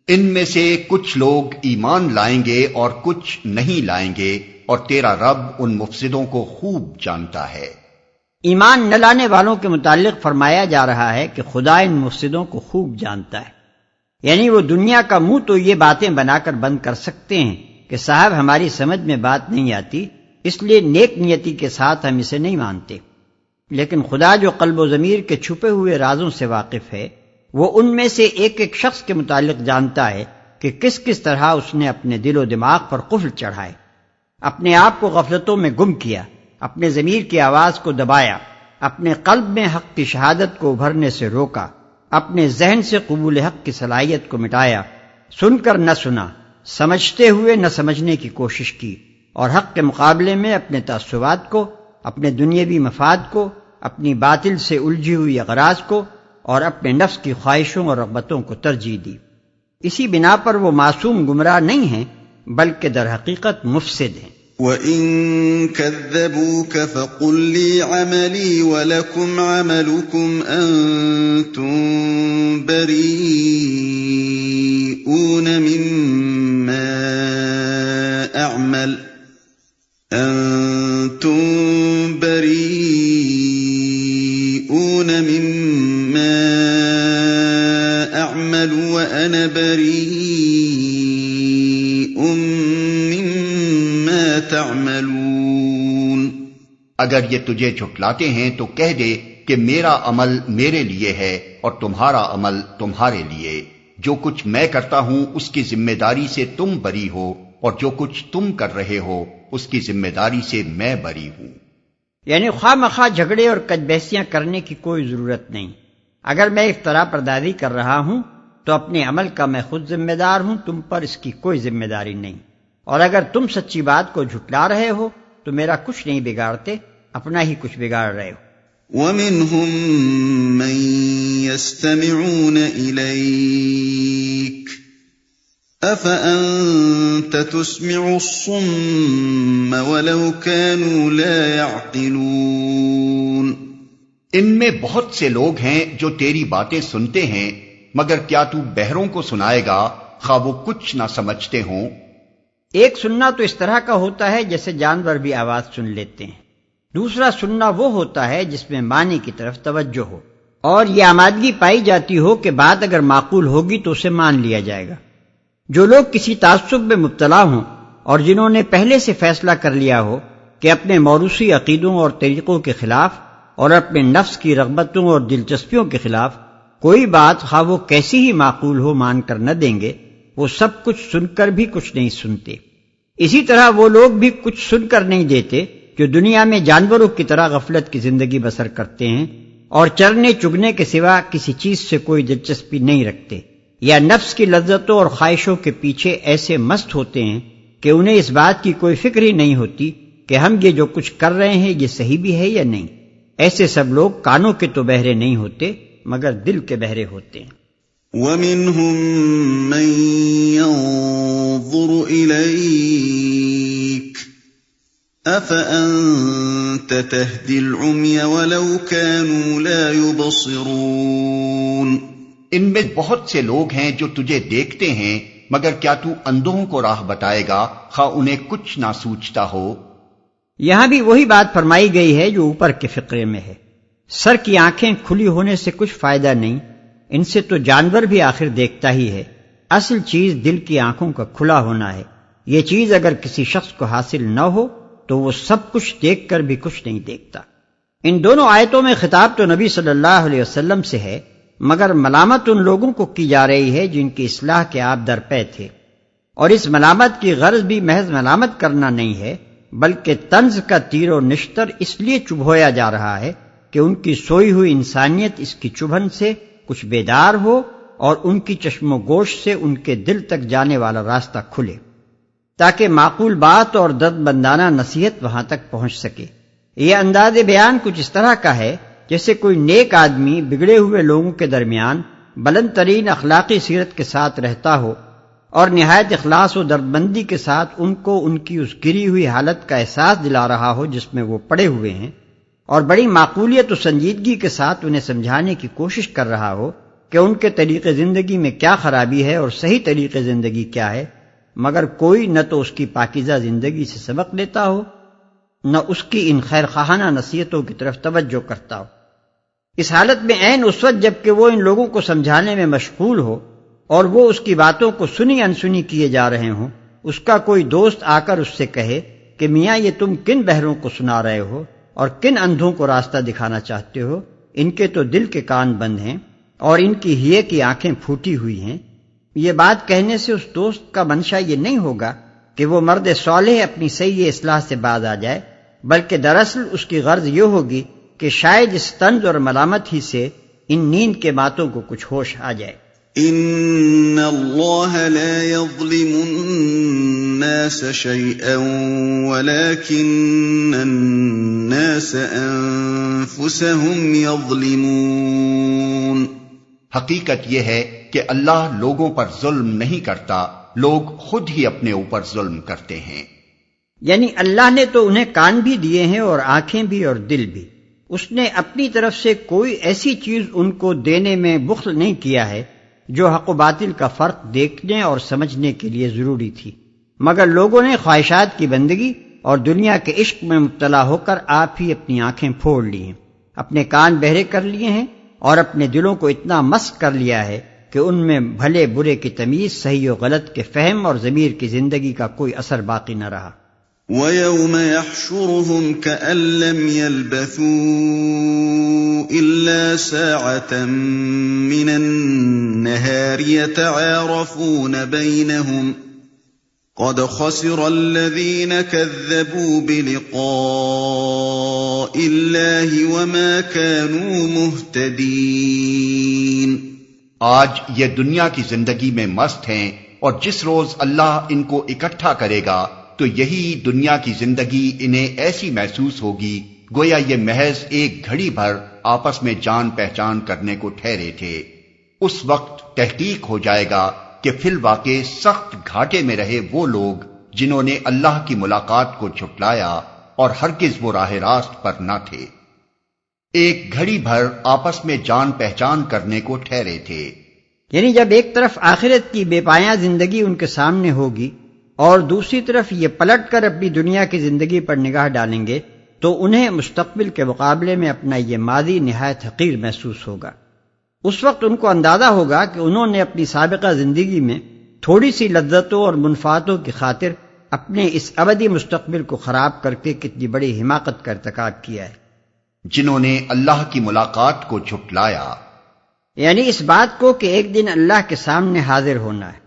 ان میں سے کچھ لوگ ایمان لائیں گے اور کچھ نہیں لائیں گے، اور تیرا رب ان مفسدوں کو خوب جانتا ہے۔ ایمان نہ لانے والوں کے متعلق فرمایا جا رہا ہے کہ خدا ان مفسدوں کو خوب جانتا ہے، یعنی وہ دنیا کا منہ تو یہ باتیں بنا کر بند کر سکتے ہیں کہ صاحب ہماری سمجھ میں بات نہیں آتی، اس لیے نیک نیتی کے ساتھ ہم اسے نہیں مانتے، لیکن خدا جو قلب و ضمیر کے چھپے ہوئے رازوں سے واقف ہے، وہ ان میں سے ایک ایک شخص کے متعلق جانتا ہے کہ کس کس طرح اس نے اپنے دل و دماغ پر قفل چڑھائے، اپنے آپ کو غفلتوں میں گم کیا، اپنے ضمیر کی آواز کو دبایا، اپنے قلب میں حق کی شہادت کو ابھرنے سے روکا، اپنے ذہن سے قبول حق کی صلاحیت کو مٹایا، سن کر نہ سنا، سمجھتے ہوئے نہ سمجھنے کی کوشش کی، اور حق کے مقابلے میں اپنے تعصبات کو، اپنے دنیاوی مفاد کو، اپنی باطل سے الجھی ہوئی اغراض کو اور اپنے نفس کی خواہشوں اور رغبتوں کو ترجیح دی۔ اسی بنا پر وہ معصوم گمراہ نہیں ہیں بلکہ در حقیقت مفسد ہیں۔ وَإِن كَذَّبُوكَ فَقُل لِّي عَمَلِي وَلَكُمْ عَمَلُكُمْ أَنتُم بَرِيئُونَ مِمَّا أَعْمَلُ وَأَنَا بَرِيءٌ مِّمَّا تَعْمَلُونَ۔ اگر یہ تجھے جھٹلاتے ہیں تو کہہ دے کہ میرا عمل میرے لیے ہے اور تمہارا عمل تمہارے لیے، جو کچھ میں کرتا ہوں اس کی ذمہ داری سے تم بری ہو، اور جو کچھ تم کر رہے ہو اس کی ذمہ داری سے میں بری ہوں۔ یعنی خواہ مخواہ جھگڑے اور کج بحثیاں کرنے کی کوئی ضرورت نہیں۔ اگر میں افتراء پردازی کر رہا ہوں تو اپنے عمل کا میں خود ذمہ دار ہوں، تم پر اس کی کوئی ذمہ داری نہیں، اور اگر تم سچی بات کو جھٹلا رہے ہو تو میرا کچھ نہیں بگاڑتے، اپنا ہی کچھ بگاڑ رہے ہو۔ وَمِنْهُمْ مَنْ يَسْتَمِعُونَ إِلَيْكَ أَفَأَنْتَ تُسْمِعُ الصُّمَّ وَلَوْ كَانُوا لَا يَعْقِلُونَ۔ ان میں بہت سے لوگ ہیں جو تیری باتیں سنتے ہیں، مگر کیا تو بہروں کو سنائے گا خواہ وہ کچھ نہ سمجھتے ہوں؟ ایک سننا تو اس طرح کا ہوتا ہے جیسے جانور بھی آواز سن لیتے ہیں، دوسرا سننا وہ ہوتا ہے جس میں معنی کی طرف توجہ ہو اور یہ آمادگی پائی جاتی ہو کہ بات اگر معقول ہوگی تو اسے مان لیا جائے گا۔ جو لوگ کسی تعصب میں مبتلا ہوں اور جنہوں نے پہلے سے فیصلہ کر لیا ہو کہ اپنے موروثی عقیدوں اور طریقوں کے خلاف اور اپنے نفس کی رغبتوں اور دلچسپیوں کے خلاف کوئی بات خواہ وہ کیسی ہی معقول ہو مان کر نہ دیں گے، وہ سب کچھ سن کر بھی کچھ نہیں سنتے۔ اسی طرح وہ لوگ بھی کچھ سن کر نہیں دیتے جو دنیا میں جانوروں کی طرح غفلت کی زندگی بسر کرتے ہیں اور چرنے چگنے کے سوا کسی چیز سے کوئی دلچسپی نہیں رکھتے، یا نفس کی لذتوں اور خواہشوں کے پیچھے ایسے مست ہوتے ہیں کہ انہیں اس بات کی کوئی فکر ہی نہیں ہوتی کہ ہم یہ جو کچھ کر رہے ہیں یہ صحیح بھی ہے یا نہیں. ایسے سب لوگ کانوں کے تو بہرے نہیں ہوتے مگر دل کے بہرے ہوتے ہیں. وَمِنْهُمْ مَنْ يَنظُرُ إِلَيْكَ أَفَأَنْتَ تَهْدِي الْعُمْيَ وَلَوْ كَانُوا لَا يُبْصِرُونَ. ان میں بہت سے لوگ ہیں جو تجھے دیکھتے ہیں، مگر کیا تو اندھوں کو راہ بتائے گا خواہ انہیں کچھ نہ سوچتا ہو؟ یہاں بھی وہی بات فرمائی گئی ہے جو اوپر کے فقرے میں ہے. سر کی آنکھیں کھلی ہونے سے کچھ فائدہ نہیں، ان سے تو جانور بھی آخر دیکھتا ہی ہے. اصل چیز دل کی آنکھوں کا کھلا ہونا ہے. یہ چیز اگر کسی شخص کو حاصل نہ ہو تو وہ سب کچھ دیکھ کر بھی کچھ نہیں دیکھتا. ان دونوں آیتوں میں خطاب تو نبی صلی اللہ علیہ وسلم سے ہے، مگر ملامت ان لوگوں کو کی جا رہی ہے جن کی اصلاح کے آپ درپے تھے. اور اس ملامت کی غرض بھی محض ملامت کرنا نہیں ہے، بلکہ طنز کا تیر و نشتر اس لیے چبھویا جا رہا ہے کہ ان کی سوئی ہوئی انسانیت اس کی چبھن سے کچھ بیدار ہو اور ان کی چشم و گوش سے ان کے دل تک جانے والا راستہ کھلے، تاکہ معقول بات اور درد بندانہ نصیحت وہاں تک پہنچ سکے. یہ انداز بیان کچھ اس طرح کا ہے جیسے کوئی نیک آدمی بگڑے ہوئے لوگوں کے درمیان بلند ترین اخلاقی سیرت کے ساتھ رہتا ہو اور نہایت اخلاص و دردمندی کے ساتھ ان کو ان کی اس گری ہوئی حالت کا احساس دلا رہا ہو جس میں وہ پڑے ہوئے ہیں، اور بڑی معقولیت و سنجیدگی کے ساتھ انہیں سمجھانے کی کوشش کر رہا ہو کہ ان کے طریقے زندگی میں کیا خرابی ہے اور صحیح طریقے زندگی کیا ہے، مگر کوئی نہ تو اس کی پاکیزہ زندگی سے سبق لیتا ہو نہ اس کی ان خیر خواہانہ نصیحتوں کی طرف توجہ کرتا ہو. اس حالت میں عین اس وقت جب کہ وہ ان لوگوں کو سمجھانے میں مشغول ہو اور وہ اس کی باتوں کو سنی انسنی کیے جا رہے ہوں، اس کا کوئی دوست آ کر اس سے کہے کہ میاں یہ تم کن بہروں کو سنا رہے ہو اور کن اندھوں کو راستہ دکھانا چاہتے ہو؟ ان کے تو دل کے کان بند ہیں اور ان کی ہیے کی آنکھیں پھوٹی ہوئی ہیں. یہ بات کہنے سے اس دوست کا منشا یہ نہیں ہوگا کہ وہ مرد صالح اپنی صحیح اصلاح سے باز آ جائے، بلکہ دراصل اس کی غرض یہ ہوگی کہ شاید اس طنز اور ملامت ہی سے ان نیند کے باتوں کو کچھ ہوش آ جائے. ان اللہ لا یظلم الناس شیئا ولكن الناس انفسهم یظلمون. حقیقت یہ ہے کہ اللہ لوگوں پر ظلم نہیں کرتا، لوگ خود ہی اپنے اوپر ظلم کرتے ہیں. یعنی اللہ نے تو انہیں کان بھی دیے ہیں اور آنکھیں بھی اور دل بھی. اس نے اپنی طرف سے کوئی ایسی چیز ان کو دینے میں بخل نہیں کیا ہے جو حق و باطل کا فرق دیکھنے اور سمجھنے کے لیے ضروری تھی، مگر لوگوں نے خواہشات کی بندگی اور دنیا کے عشق میں مبتلا ہو کر آپ ہی اپنی آنکھیں پھوڑ لی ہیں، اپنے کان بہرے کر لیے ہیں اور اپنے دلوں کو اتنا مست کر لیا ہے کہ ان میں بھلے برے کی تمیز، صحیح و غلط کے فہم اور ضمیر کی زندگی کا کوئی اثر باقی نہ رہا. وَيَوْمَ يَحْشُرُهُمْ كَأَن لَّمْ يَلْبَثُوا إِلَّا سَاعَةً مِّنَ النَّهَارِ يَتَعَارَفُونَ بَيْنَهُمْ قَدْ خَسِرَ الَّذِينَ كَذَّبُوا بِلِقَاءِ اللَّهِ وَمَا كَانُوا مُهْتَدِينَ. آج یہ دنیا کی زندگی میں مست ہیں، اور جس روز اللہ ان کو اکٹھا کرے گا تو یہی دنیا کی زندگی انہیں ایسی محسوس ہوگی گویا یہ محض ایک گھڑی بھر آپس میں جان پہچان کرنے کو ٹھہرے تھے. اس وقت تحقیق ہو جائے گا کہ فی الواقع سخت گھاٹے میں رہے وہ لوگ جنہوں نے اللہ کی ملاقات کو جھٹلایا اور ہرگز وہ راہ راست پر نہ تھے. ایک گھڑی بھر آپس میں جان پہچان کرنے کو ٹھہرے تھے. یعنی جب ایک طرف آخرت کی بے پایاں زندگی ان کے سامنے ہوگی اور دوسری طرف یہ پلٹ کر اپنی دنیا کی زندگی پر نگاہ ڈالیں گے تو انہیں مستقبل کے مقابلے میں اپنا یہ ماضی نہایت حقیر محسوس ہوگا. اس وقت ان کو اندازہ ہوگا کہ انہوں نے اپنی سابقہ زندگی میں تھوڑی سی لذتوں اور منفعتوں کی خاطر اپنے اس ابدی مستقبل کو خراب کر کے کتنی بڑی حماقت کا ارتکاب کیا ہے. جنہوں نے اللہ کی ملاقات کو جھٹلایا، یعنی اس بات کو کہ ایک دن اللہ کے سامنے حاضر ہونا ہے.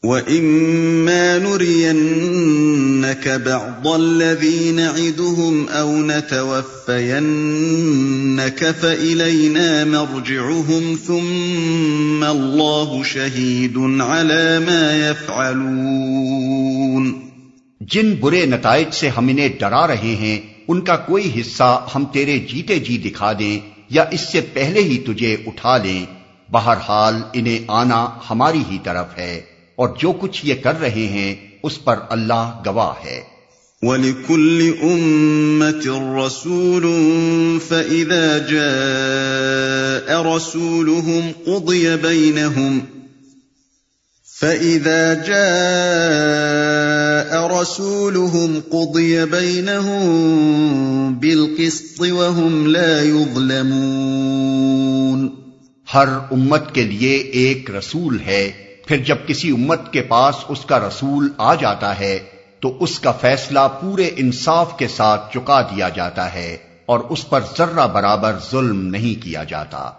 وَإِمَّا نُرِيَنَّكَ بَعْضَ الَّذِي نَعِدُهُمْ أَوْ نَتَوَفَّيَنَّكَ فَإِلَيْنَا مَرْجِعُهُمْ ثُمَّ اللَّهُ شَهِيدٌ عَلَى مَا يَفْعَلُونَ. جن برے نتائج سے ہم انہیں ڈرا رہے ہیں ان کا کوئی حصہ ہم تیرے جیتے جی دکھا دیں یا اس سے پہلے ہی تجھے اٹھا لیں، بہرحال انہیں آنا ہماری ہی طرف ہے، اور جو کچھ یہ کر رہے ہیں اس پر اللہ گواہ ہے۔ وَلِكُلِّ أُمَّةٍ رَّسُولٌ فَإِذَا جَاءَ رَسُولُهُمْ قُضِيَ بَيْنَهُم بِالْقِسْطِ وَهُمْ لَا يُظْلَمُونَ۔ ہر امت کے لیے ایک رسول ہے، پھر جب کسی امت کے پاس اس کا رسول آ جاتا ہے تو اس کا فیصلہ پورے انصاف کے ساتھ چکا دیا جاتا ہے اور اس پر ذرہ برابر ظلم نہیں کیا جاتا۔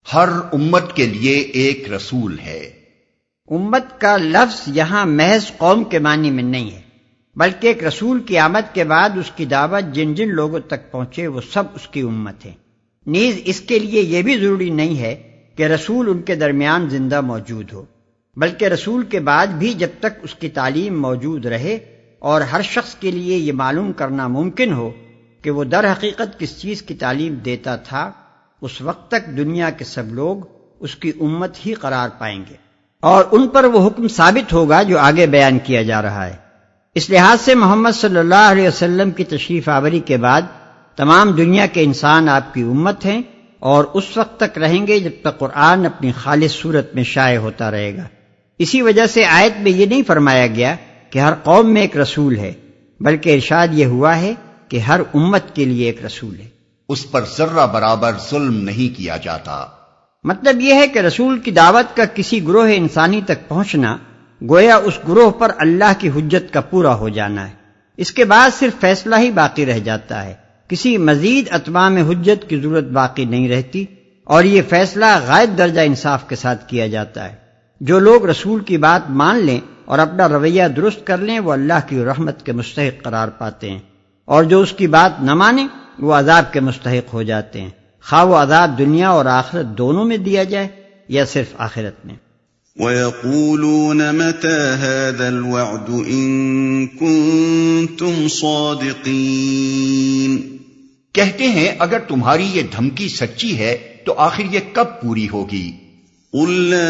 ہر امت کے لیے ایک رسول ہے۔ امت کا لفظ یہاں محض قوم کے معنی میں نہیں ہے، بلکہ ایک رسول کی آمد کے بعد اس کی دعوت جن جن لوگوں تک پہنچے وہ سب اس کی امت ہے۔ نیز اس کے لیے یہ بھی ضروری نہیں ہے کہ رسول ان کے درمیان زندہ موجود ہو، بلکہ رسول کے بعد بھی جب تک اس کی تعلیم موجود رہے اور ہر شخص کے لیے یہ معلوم کرنا ممکن ہو کہ وہ در حقیقت کس چیز کی تعلیم دیتا تھا، اس وقت تک دنیا کے سب لوگ اس کی امت ہی قرار پائیں گے، اور ان پر وہ حکم ثابت ہوگا جو آگے بیان کیا جا رہا ہے۔ اس لحاظ سے محمد صلی اللہ علیہ وسلم کی تشریف آوری کے بعد تمام دنیا کے انسان آپ کی امت ہیں، اور اس وقت تک رہیں گے جب تک قرآن اپنی خالص صورت میں شائع ہوتا رہے گا۔ اسی وجہ سے آیت میں یہ نہیں فرمایا گیا کہ ہر قوم میں ایک رسول ہے، بلکہ ارشاد یہ ہوا ہے کہ ہر امت کے لیے ایک رسول ہے، اس پر ذرہ برابر ظلم نہیں کیا جاتا۔ مطلب یہ ہے کہ رسول کی دعوت کا کسی گروہ انسانی تک پہنچنا گویا اس گروہ پر اللہ کی حجت کا پورا ہو جانا ہے، اس کے بعد صرف فیصلہ ہی باقی رہ جاتا ہے، کسی مزید اتمام حجت کی ضرورت باقی نہیں رہتی، اور یہ فیصلہ غائب درجہ انصاف کے ساتھ کیا جاتا ہے۔ جو لوگ رسول کی بات مان لیں اور اپنا رویہ درست کر لیں وہ اللہ کی رحمت کے مستحق قرار پاتے ہیں، اور جو اس کی بات نہ مانیں وہ عذاب کے مستحق ہو جاتے ہیں، خواہ وہ عذاب دنیا اور آخرت دونوں میں دیا جائے یا صرف آخرت میں۔ وَيَقُولُونَ مَتَى هَذَا الْوَعْدُ إِن كُنتُمْ صَادِقِينَ۔ کہتے ہیں اگر تمہاری یہ دھمکی سچی ہے تو آخر یہ کب پوری ہوگی؟ قُل لَّا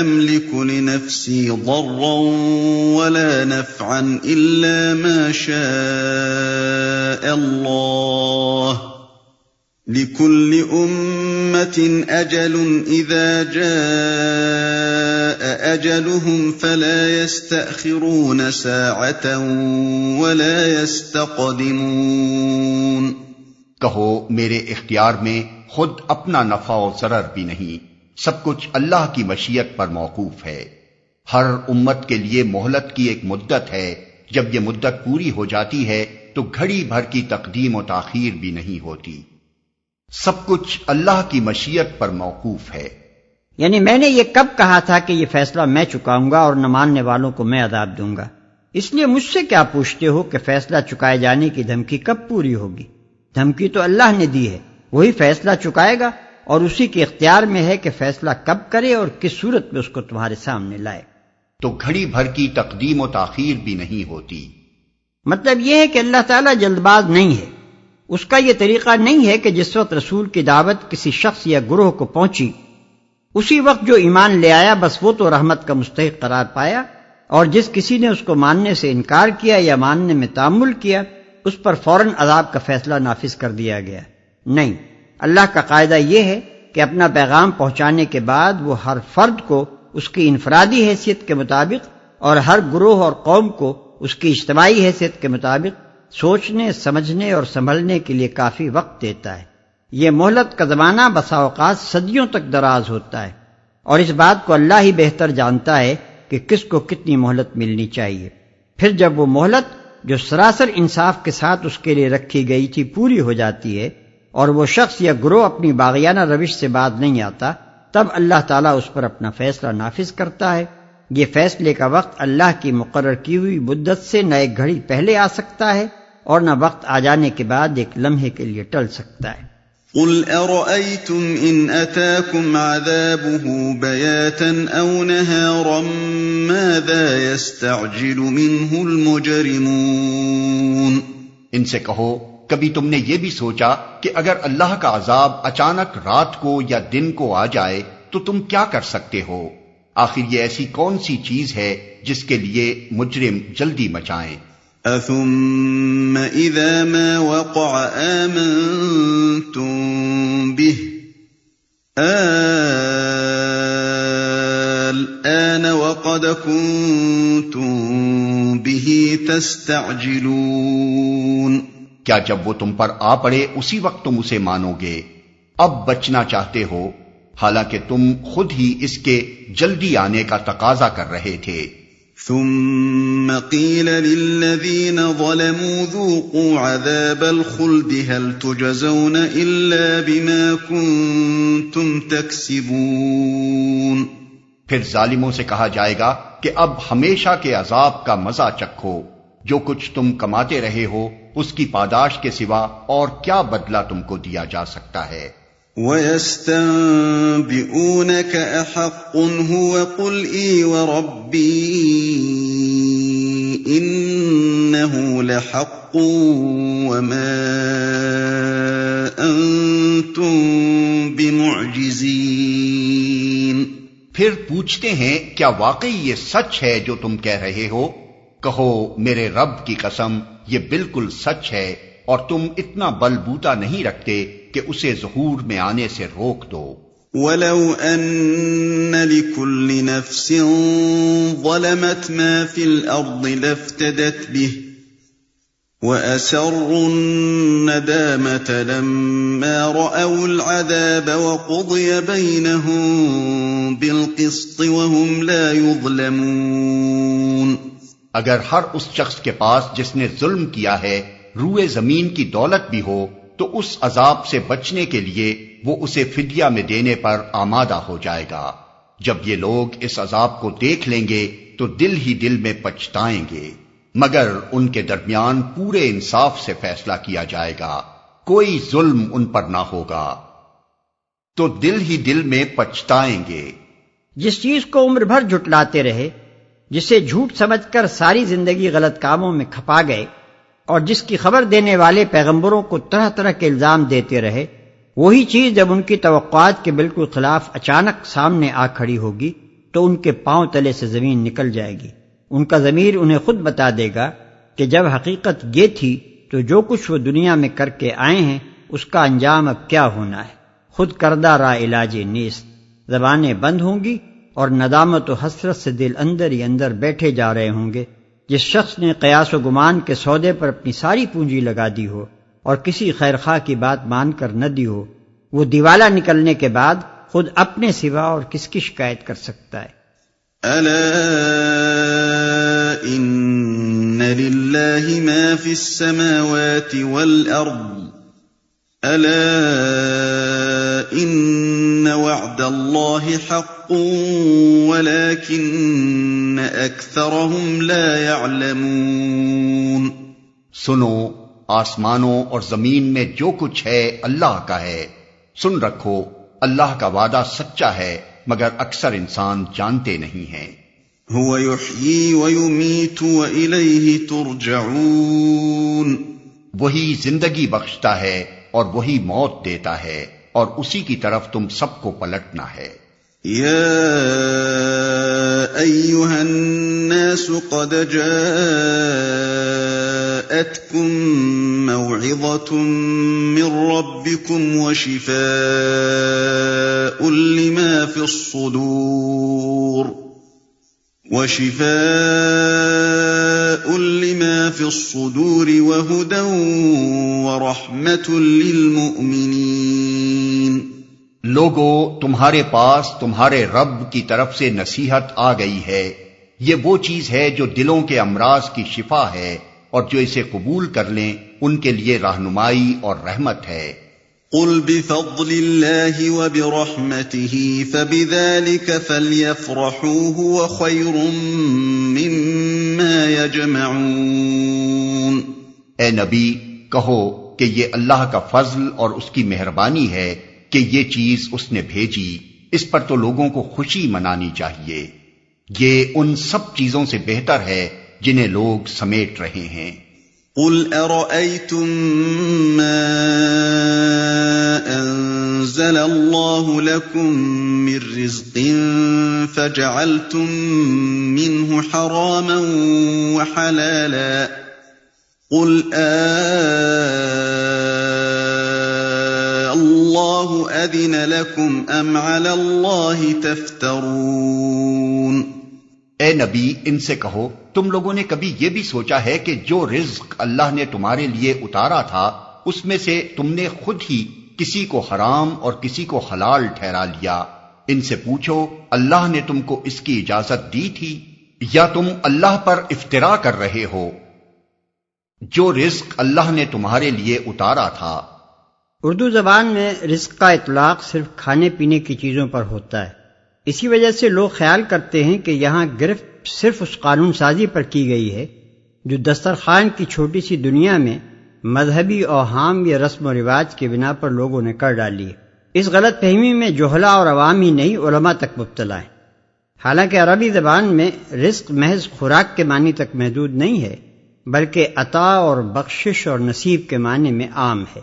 أَمْلِكُ لِنَفْسِي ضَرًّا وَلَا نَفْعًا إِلَّا مَا شَاءَ اللَّهُ لِكُلِّ أُمَّةٍ أَجَلٌ إِذَا جَاءَ أَجَلُهُمْ فَلَا يَسْتَأْخِرُونَ سَاعَةً وَلَا يَسْتَقْدِمُونَ۔ کہو میرے اختیار میں خود اپنا نفع و ضرر بھی نہیں، سب کچھ اللہ کی مشیت پر موقوف ہے۔ ہر امت کے لیے مہلت کی ایک مدت ہے، جب یہ مدت پوری ہو جاتی ہے تو گھڑی بھر کی تقدیم و تاخیر بھی نہیں ہوتی، سب کچھ اللہ کی مشیت پر موقوف ہے۔ یعنی میں نے یہ کب کہا تھا کہ یہ فیصلہ میں چکاؤں گا اور نہ ماننے والوں کو میں عذاب دوں گا؟ اس لیے مجھ سے کیا پوچھتے ہو کہ فیصلہ چکائے جانے کی دھمکی کب پوری ہوگی؟ دھمکی تو اللہ نے دی ہے، وہی فیصلہ چکائے گا، اور اسی کے اختیار میں ہے کہ فیصلہ کب کرے اور کس صورت میں اس کو تمہارے سامنے لائے۔ تو گھڑی بھر کی تقدیم و تاخیر بھی نہیں ہوتی۔ مطلب یہ ہے کہ اللہ تعالیٰ جلد باز نہیں ہے، اس کا یہ طریقہ نہیں ہے کہ جس وقت رسول کی دعوت کسی شخص یا گروہ کو پہنچی اسی وقت جو ایمان لے آیا بس وہ تو رحمت کا مستحق قرار پایا، اور جس کسی نے اس کو ماننے سے انکار کیا یا ماننے میں تعامل کیا اس پر فوراً عذاب کا فیصلہ نافذ کر دیا گیا۔ نہیں، اللہ کا قاعدہ یہ ہے کہ اپنا پیغام پہنچانے کے بعد وہ ہر فرد کو اس کی انفرادی حیثیت کے مطابق اور ہر گروہ اور قوم کو اس کی اجتماعی حیثیت کے مطابق سوچنے، سمجھنے اور سنبھلنے کے لیے کافی وقت دیتا ہے۔ یہ مہلت کا زمانہ بسا اوقات صدیوں تک دراز ہوتا ہے، اور اس بات کو اللہ ہی بہتر جانتا ہے کہ کس کو کتنی مہلت ملنی چاہیے۔ پھر جب وہ مہلت جو سراسر انصاف کے ساتھ اس کے لیے رکھی گئی تھی پوری ہو جاتی ہے اور وہ شخص یا گروہ اپنی باغیانہ روش سے باز نہیں آتا، تب اللہ تعالیٰ اس پر اپنا فیصلہ نافذ کرتا ہے۔ یہ فیصلے کا وقت اللہ کی مقرر کی ہوئی مدت سے نہ ایک گھڑی پہلے آ سکتا ہے اور نہ وقت آ جانے کے بعد ایک لمحے کے لیے ٹل سکتا ہے۔ قل أرأيتم إن أتاكم عذابه بياتا أو نهارا ماذا يستعجل منه المجرمون؟ ان سے کہو کبھی تم نے یہ بھی سوچا کہ اگر اللہ کا عذاب اچانک رات کو یا دن کو آ جائے تو تم کیا کر سکتے ہو؟ آخر یہ ایسی کون سی چیز ہے جس کے لیے مجرم جلدی مچائیں؟ أثم إذا ما وقع آمنتم به الآن وقد كنتم به تستعجلون؟ کیا جب وہ تم پر آ پڑے اسی وقت تم اسے مانو گے؟ اب بچنا چاہتے ہو حالانکہ تم خود ہی اس کے جلدی آنے کا تقاضا کر رہے تھے۔ ثم قيل للذين ظلموا ذوقوا عذاب الخلد هل تجزون إلا بما كنتم تكسبون؟ پھر ظالموں سے کہا جائے گا کہ اب ہمیشہ کے عذاب کا مزہ چکھو، جو کچھ تم کماتے رہے ہو اس کی پاداش کے سوا اور کیا بدلہ تم کو دیا جا سکتا ہے؟ وَيَسْتَنبِئُونَكَ أَحَقٌّ هُوَ قُلْ إِي وَرَبِّي إِنَّهُ لَحَقٌّ وَمَا أَنتُم بِمُعْجِزِينَ۔ پھر پوچھتے ہیں کیا واقعی یہ سچ ہے جو تم کہہ رہے ہو؟ کہو میرے رب کی قسم یہ بالکل سچ ہے اور تم اتنا بل بوتا نہیں رکھتے کہ اسے ظہور میں آنے سے روک دو۔ وَلَوْ أَنَّ لِكُلِّ نَفْسٍ ظَلَمَتْ مَا فِي الْأَرْضِ لَافْتَدَتْ بِهِ وَأَسَرُّوا النَّدَامَةَ لَمَّا رَأَوُا الْعَذَابَ وَقُضِيَ بَيْنَهُم بِالْقِسْطِ وَهُمْ لَا يُظْلَمُونَ۔ اگر ہر اس شخص کے پاس جس نے ظلم کیا ہے روئے زمین کی دولت بھی ہو تو اس عذاب سے بچنے کے لیے وہ اسے فدیہ میں دینے پر آمادہ ہو جائے گا۔ جب یہ لوگ اس عذاب کو دیکھ لیں گے تو دل ہی دل میں پچھتائیں گے، مگر ان کے درمیان پورے انصاف سے فیصلہ کیا جائے گا، کوئی ظلم ان پر نہ ہوگا، تو دل ہی دل میں پچھتائیں گے۔ جس چیز کو عمر بھر جھٹلاتے رہے، جسے جھوٹ سمجھ کر ساری زندگی غلط کاموں میں کھپا گئے، اور جس کی خبر دینے والے پیغمبروں کو طرح طرح کے الزام دیتے رہے، وہی چیز جب ان کی توقعات کے بالکل خلاف اچانک سامنے آ کھڑی ہوگی تو ان کے پاؤں تلے سے زمین نکل جائے گی۔ ان کا ضمیر انہیں خود بتا دے گا کہ جب حقیقت یہ تھی تو جو کچھ وہ دنیا میں کر کے آئے ہیں اس کا انجام اب کیا ہونا ہے۔ خود کردہ را علاج نیست، زبانیں بند ہوں گی اور ندامت و حسرت سے دل اندر ہی اندر بیٹھے جا رہے ہوں گے۔ جس شخص نے قیاس و گمان کے سودے پر اپنی ساری پونجی لگا دی ہو اور کسی خیر خواہ کی بات مان کر نہ دی ہو، وہ دیوالا نکلنے کے بعد خود اپنے سوا اور کس کی شکایت کر سکتا ہے؟ الا ان للہ ما فی السماوات والارض الا ان وعد اللہ حق ولكن اکثرهم لا يعلمون۔ سنو، آسمانوں اور زمین میں جو کچھ ہے اللہ کا ہے، سن رکھو اللہ کا وعدہ سچا ہے مگر اکثر انسان جانتے نہیں ہیں۔ هو يحيي ويميت وإليه ترجعون۔ وہی زندگی بخشتا ہے اور وہی موت دیتا ہے اور اسی کی طرف تم سب کو پلٹنا ہے۔ يا أيها الناس قد جاءتكم موعظة من ربكم وشفاء لما في الصدور وهدى ورحمة للمؤمنين۔ لوگو، تمہارے پاس تمہارے رب کی طرف سے نصیحت آ گئی ہے، یہ وہ چیز ہے جو دلوں کے امراض کی شفا ہے، اور جو اسے قبول کر لیں ان کے لیے رہنمائی اور رحمت ہے۔ قل بفضل اللہ وبرحمته فبذلك فلیفرحوا هو خیر مما یجمعون۔ اے نبی، کہو کہ یہ اللہ کا فضل اور اس کی مہربانی ہے کہ یہ چیز اس نے بھیجی، اس پر تو لوگوں کو خوشی منانی چاہیے۔ یہ ان سب چیزوں سے بہتر ہے جنہیں لوگ سمیٹ رہے ہیں۔ قل ارأيتم ما انزل الله لكم من رزق فجعلتم منه حراما وحلالا قل الله أذن لكم أم على الله تفترون۔ اے نبی ان سے کہو، تم لوگوں نے کبھی یہ بھی سوچا ہے کہ جو رزق اللہ نے تمہارے لیے اتارا تھا اس میں سے تم نے خود ہی کسی کو حرام اور کسی کو حلال ٹھہرا لیا؟ ان سے پوچھو اللہ نے تم کو اس کی اجازت دی تھی یا تم اللہ پر افترا کر رہے ہو؟ جو رزق اللہ نے تمہارے لیے اتارا تھا۔ اردو زبان میں رزق کا اطلاق صرف کھانے پینے کی چیزوں پر ہوتا ہے، اسی وجہ سے لوگ خیال کرتے ہیں کہ یہاں گرفت صرف اس قانون سازی پر کی گئی ہے جو دسترخوان کی چھوٹی سی دنیا میں مذہبی اوہام یا رسم و رواج کے بنا پر لوگوں نے کر ڈالی ہے۔ اس غلط فہمی میں جہلا اور عوام ہی نہیں، علماء تک مبتلا ہیں۔ حالانکہ عربی زبان میں رزق محض خوراک کے معنی تک محدود نہیں ہے، بلکہ عطا اور بخشش اور نصیب کے معنی میں عام ہے۔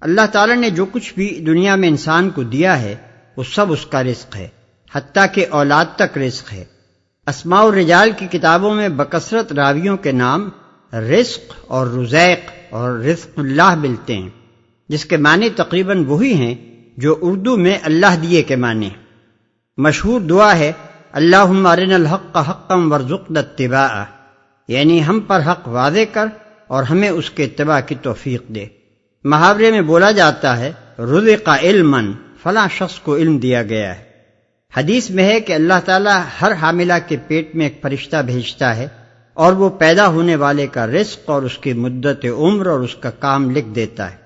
اللہ تعالیٰ نے جو کچھ بھی دنیا میں انسان کو دیا ہے وہ سب اس کا رزق ہے، حتیٰ کہ اولاد تک رزق ہے۔ اسماء الرجال کی کتابوں میں بکثرت راویوں کے نام رزق اور رزیق اور رزق اللہ ملتے ہیں، جس کے معنی تقریباً وہی ہیں جو اردو میں اللہ دیے کے معنی ہیں۔ مشہور دعا ہے اللہم ارنا الحق حقا وارزقنا اتباعہ، یعنی ہم پر حق واضح کر اور ہمیں اس کے اتباع کی توفیق دے۔ محاورے میں بولا جاتا ہے رزق علما، فلاں شخص کو علم دیا گیا ہے۔ حدیث میں ہے کہ اللہ تعالیٰ ہر حاملہ کے پیٹ میں ایک فرشتہ بھیجتا ہے اور وہ پیدا ہونے والے کا رزق اور اس کی مدت عمر اور اس کا کام لکھ دیتا ہے۔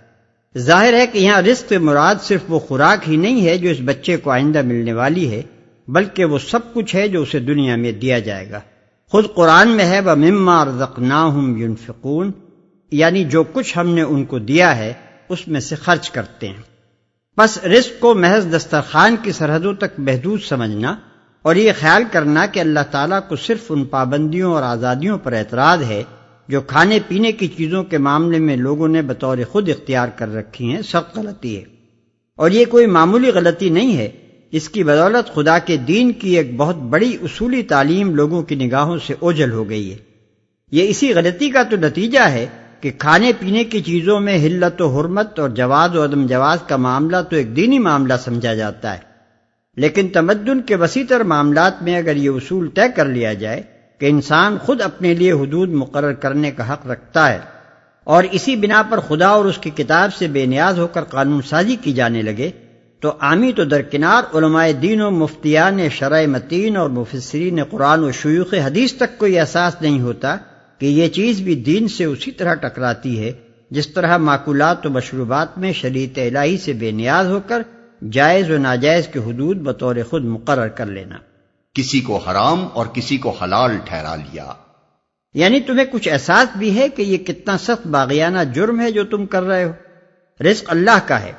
ظاہر ہے کہ یہاں رزق مراد صرف وہ خوراک ہی نہیں ہے جو اس بچے کو آئندہ ملنے والی ہے، بلکہ وہ سب کچھ ہے جو اسے دنیا میں دیا جائے گا۔ خود قرآن میں ہے وَمِمَّا رَزَقْنَاهُمْ يُنْفِقُونَ، یعنی جو کچھ ہم نے ان کو دیا ہے اس میں سے خرچ کرتے ہیں۔ بس رزق کو محض دسترخوان کی سرحدوں تک محدود سمجھنا اور یہ خیال کرنا کہ اللہ تعالیٰ کو صرف ان پابندیوں اور آزادیوں پر اعتراض ہے جو کھانے پینے کی چیزوں کے معاملے میں لوگوں نے بطور خود اختیار کر رکھی ہیں، سخت غلطی ہے۔ اور یہ کوئی معمولی غلطی نہیں ہے، اس کی بدولت خدا کے دین کی ایک بہت بڑی اصولی تعلیم لوگوں کی نگاہوں سے اوجھل ہو گئی ہے۔ یہ اسی غلطی کا تو نتیجہ ہے کہ کھانے پینے کی چیزوں میں حلت و حرمت اور جواز و عدم جواز کا معاملہ تو ایک دینی معاملہ سمجھا جاتا ہے، لیکن تمدن کے وسیع تر معاملات میں اگر یہ اصول طے کر لیا جائے کہ انسان خود اپنے لیے حدود مقرر کرنے کا حق رکھتا ہے اور اسی بنا پر خدا اور اس کی کتاب سے بے نیاز ہو کر قانون سازی کی جانے لگے، تو عامی تو درکنار علماء دین و مفتیان شرع متین اور مفسرین قرآن و شیوخ حدیث تک کوئی احساس نہیں ہوتا کہ یہ چیز بھی دین سے اسی طرح ٹکراتی ہے جس طرح معقولات و مشروبات میں شریعت الہی سے بے نیاز ہو کر جائز و ناجائز کے حدود بطور خود مقرر کر لینا۔ کسی کو حرام اور کسی کو حلال ٹھہرا لیا، یعنی تمہیں کچھ احساس بھی ہے کہ یہ کتنا سخت باغیانہ جرم ہے جو تم کر رہے ہو۔ رزق اللہ کا ہے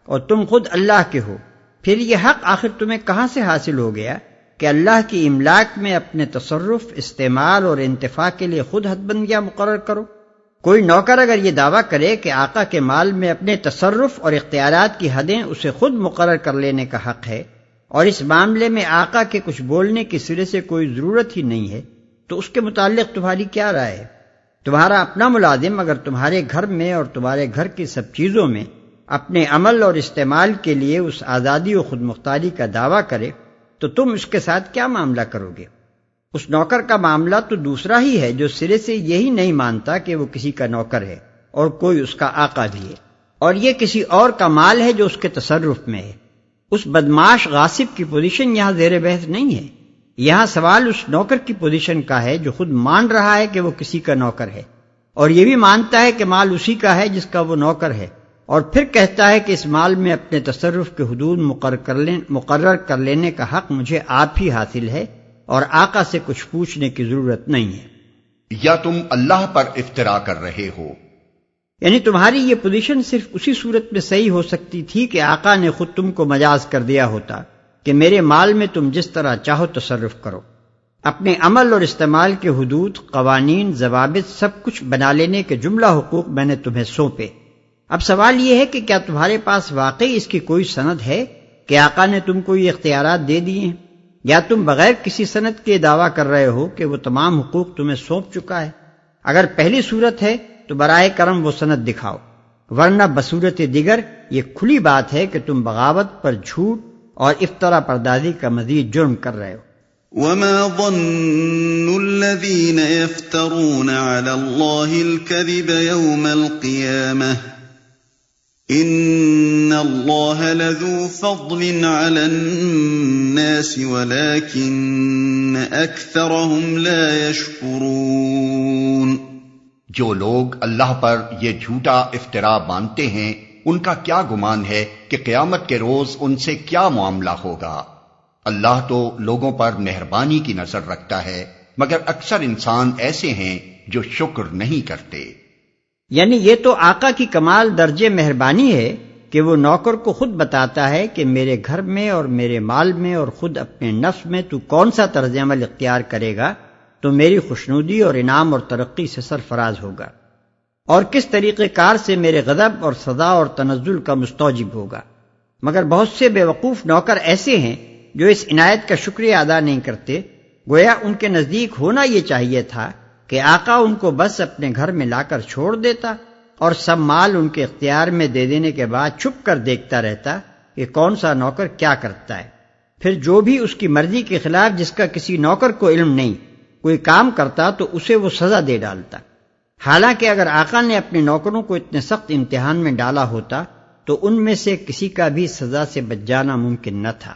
اور تم خود اللہ کے ہو، پھر یہ حق آخر تمہیں کہاں سے حاصل ہو گیا کہ اللہ کی املاک میں اپنے تصرف، استعمال اور انتفاع کے لیے خود حد بندیاں مقرر کرو؟ کوئی نوکر اگر یہ دعویٰ کرے کہ آقا کے مال میں اپنے تصرف اور اختیارات کی حدیں اسے خود مقرر کر لینے کا حق ہے اور اس معاملے میں آقا کے کچھ بولنے کی سرے سے کوئی ضرورت ہی نہیں ہے، تو اس کے متعلق تمہاری کیا رائے ہے؟ تمہارا اپنا ملازم اگر تمہارے گھر میں اور تمہارے گھر کی سب چیزوں میں اپنے عمل اور استعمال کے لیے اس آزادی و خود مختاری کا دعویٰ کرے تو تم اس کے ساتھ کیا معاملہ کرو گے؟ اس نوکر کا معاملہ تو دوسرا ہی ہے جو سرے سے یہی نہیں مانتا کہ وہ کسی کا نوکر ہے اور کوئی اس کا آقا بھی ہے، اور یہ کسی اور کا مال ہے جو اس کے تصرف میں ہے۔ اس بدمعاش غاصب کی پوزیشن یہاں زیر بحث نہیں ہے، یہاں سوال اس نوکر کی پوزیشن کا ہے جو خود مان رہا ہے کہ وہ کسی کا نوکر ہے اور یہ بھی مانتا ہے کہ مال اسی کا ہے جس کا وہ نوکر ہے، اور پھر کہتا ہے کہ اس مال میں اپنے تصرف کے حدود مقرر کر لینے کا حق مجھے آپ ہی حاصل ہے اور آقا سے کچھ پوچھنے کی ضرورت نہیں ہے۔ یا تم اللہ پر افترا کر رہے ہو؟ یعنی تمہاری یہ پوزیشن صرف اسی صورت میں صحیح ہو سکتی تھی کہ آقا نے خود تم کو مجاز کر دیا ہوتا کہ میرے مال میں تم جس طرح چاہو تصرف کرو، اپنے عمل اور استعمال کے حدود، قوانین، ضوابط سب کچھ بنا لینے کے جملہ حقوق میں نے تمہیں سونپے۔ اب سوال یہ ہے کہ کیا تمہارے پاس واقعی اس کی کوئی سند ہے کہ آقا نے تم کو یہ اختیارات دے دیے ہیں، یا تم بغیر کسی سند کے دعویٰ کر رہے ہو کہ وہ تمام حقوق تمہیں سونپ چکا ہے؟ اگر پہلی صورت ہے تو برائے کرم وہ سند دکھاؤ، ورنہ بصورت دیگر یہ کھلی بات ہے کہ تم بغاوت پر جھوٹ اور افترا پردازی کا مزید جرم کر رہے ہو۔ وما ظن الذين يفترون على الله الكذب يوم القيامة إن الله لذو فضل على الناس ولكن أكثرهم لا يشكرون۔ جو لوگ اللہ پر یہ جھوٹا افترا باندھتے ہیں ان کا کیا گمان ہے کہ قیامت کے روز ان سے کیا معاملہ ہوگا؟ اللہ تو لوگوں پر مہربانی کی نظر رکھتا ہے، مگر اکثر انسان ایسے ہیں جو شکر نہیں کرتے۔ یعنی یہ تو آقا کی کمال درجے مہربانی ہے کہ وہ نوکر کو خود بتاتا ہے کہ میرے گھر میں اور میرے مال میں اور خود اپنے نفس میں تو کون سا طرز عمل اختیار کرے گا تو میری خوشنودی اور انعام اور ترقی سے سرفراز ہوگا، اور کس طریقہ کار سے میرے غضب اور سزا اور تنزل کا مستوجب ہوگا۔ مگر بہت سے بے وقوف نوکر ایسے ہیں جو اس عنایت کا شکریہ ادا نہیں کرتے، گویا ان کے نزدیک ہونا یہ چاہیے تھا کہ آقا ان کو بس اپنے گھر میں لا کر چھوڑ دیتا اور سب مال ان کے اختیار میں دے دینے کے بعد چھپ کر دیکھتا رہتا کہ کون سا نوکر کیا کرتا ہے، پھر جو بھی اس کی مرضی کے خلاف جس کا کسی نوکر کو علم نہیں کوئی کام کرتا تو اسے وہ سزا دے ڈالتا۔ حالانکہ اگر آقا نے اپنے نوکروں کو اتنے سخت امتحان میں ڈالا ہوتا تو ان میں سے کسی کا بھی سزا سے بچ جانا ممکن نہ تھا۔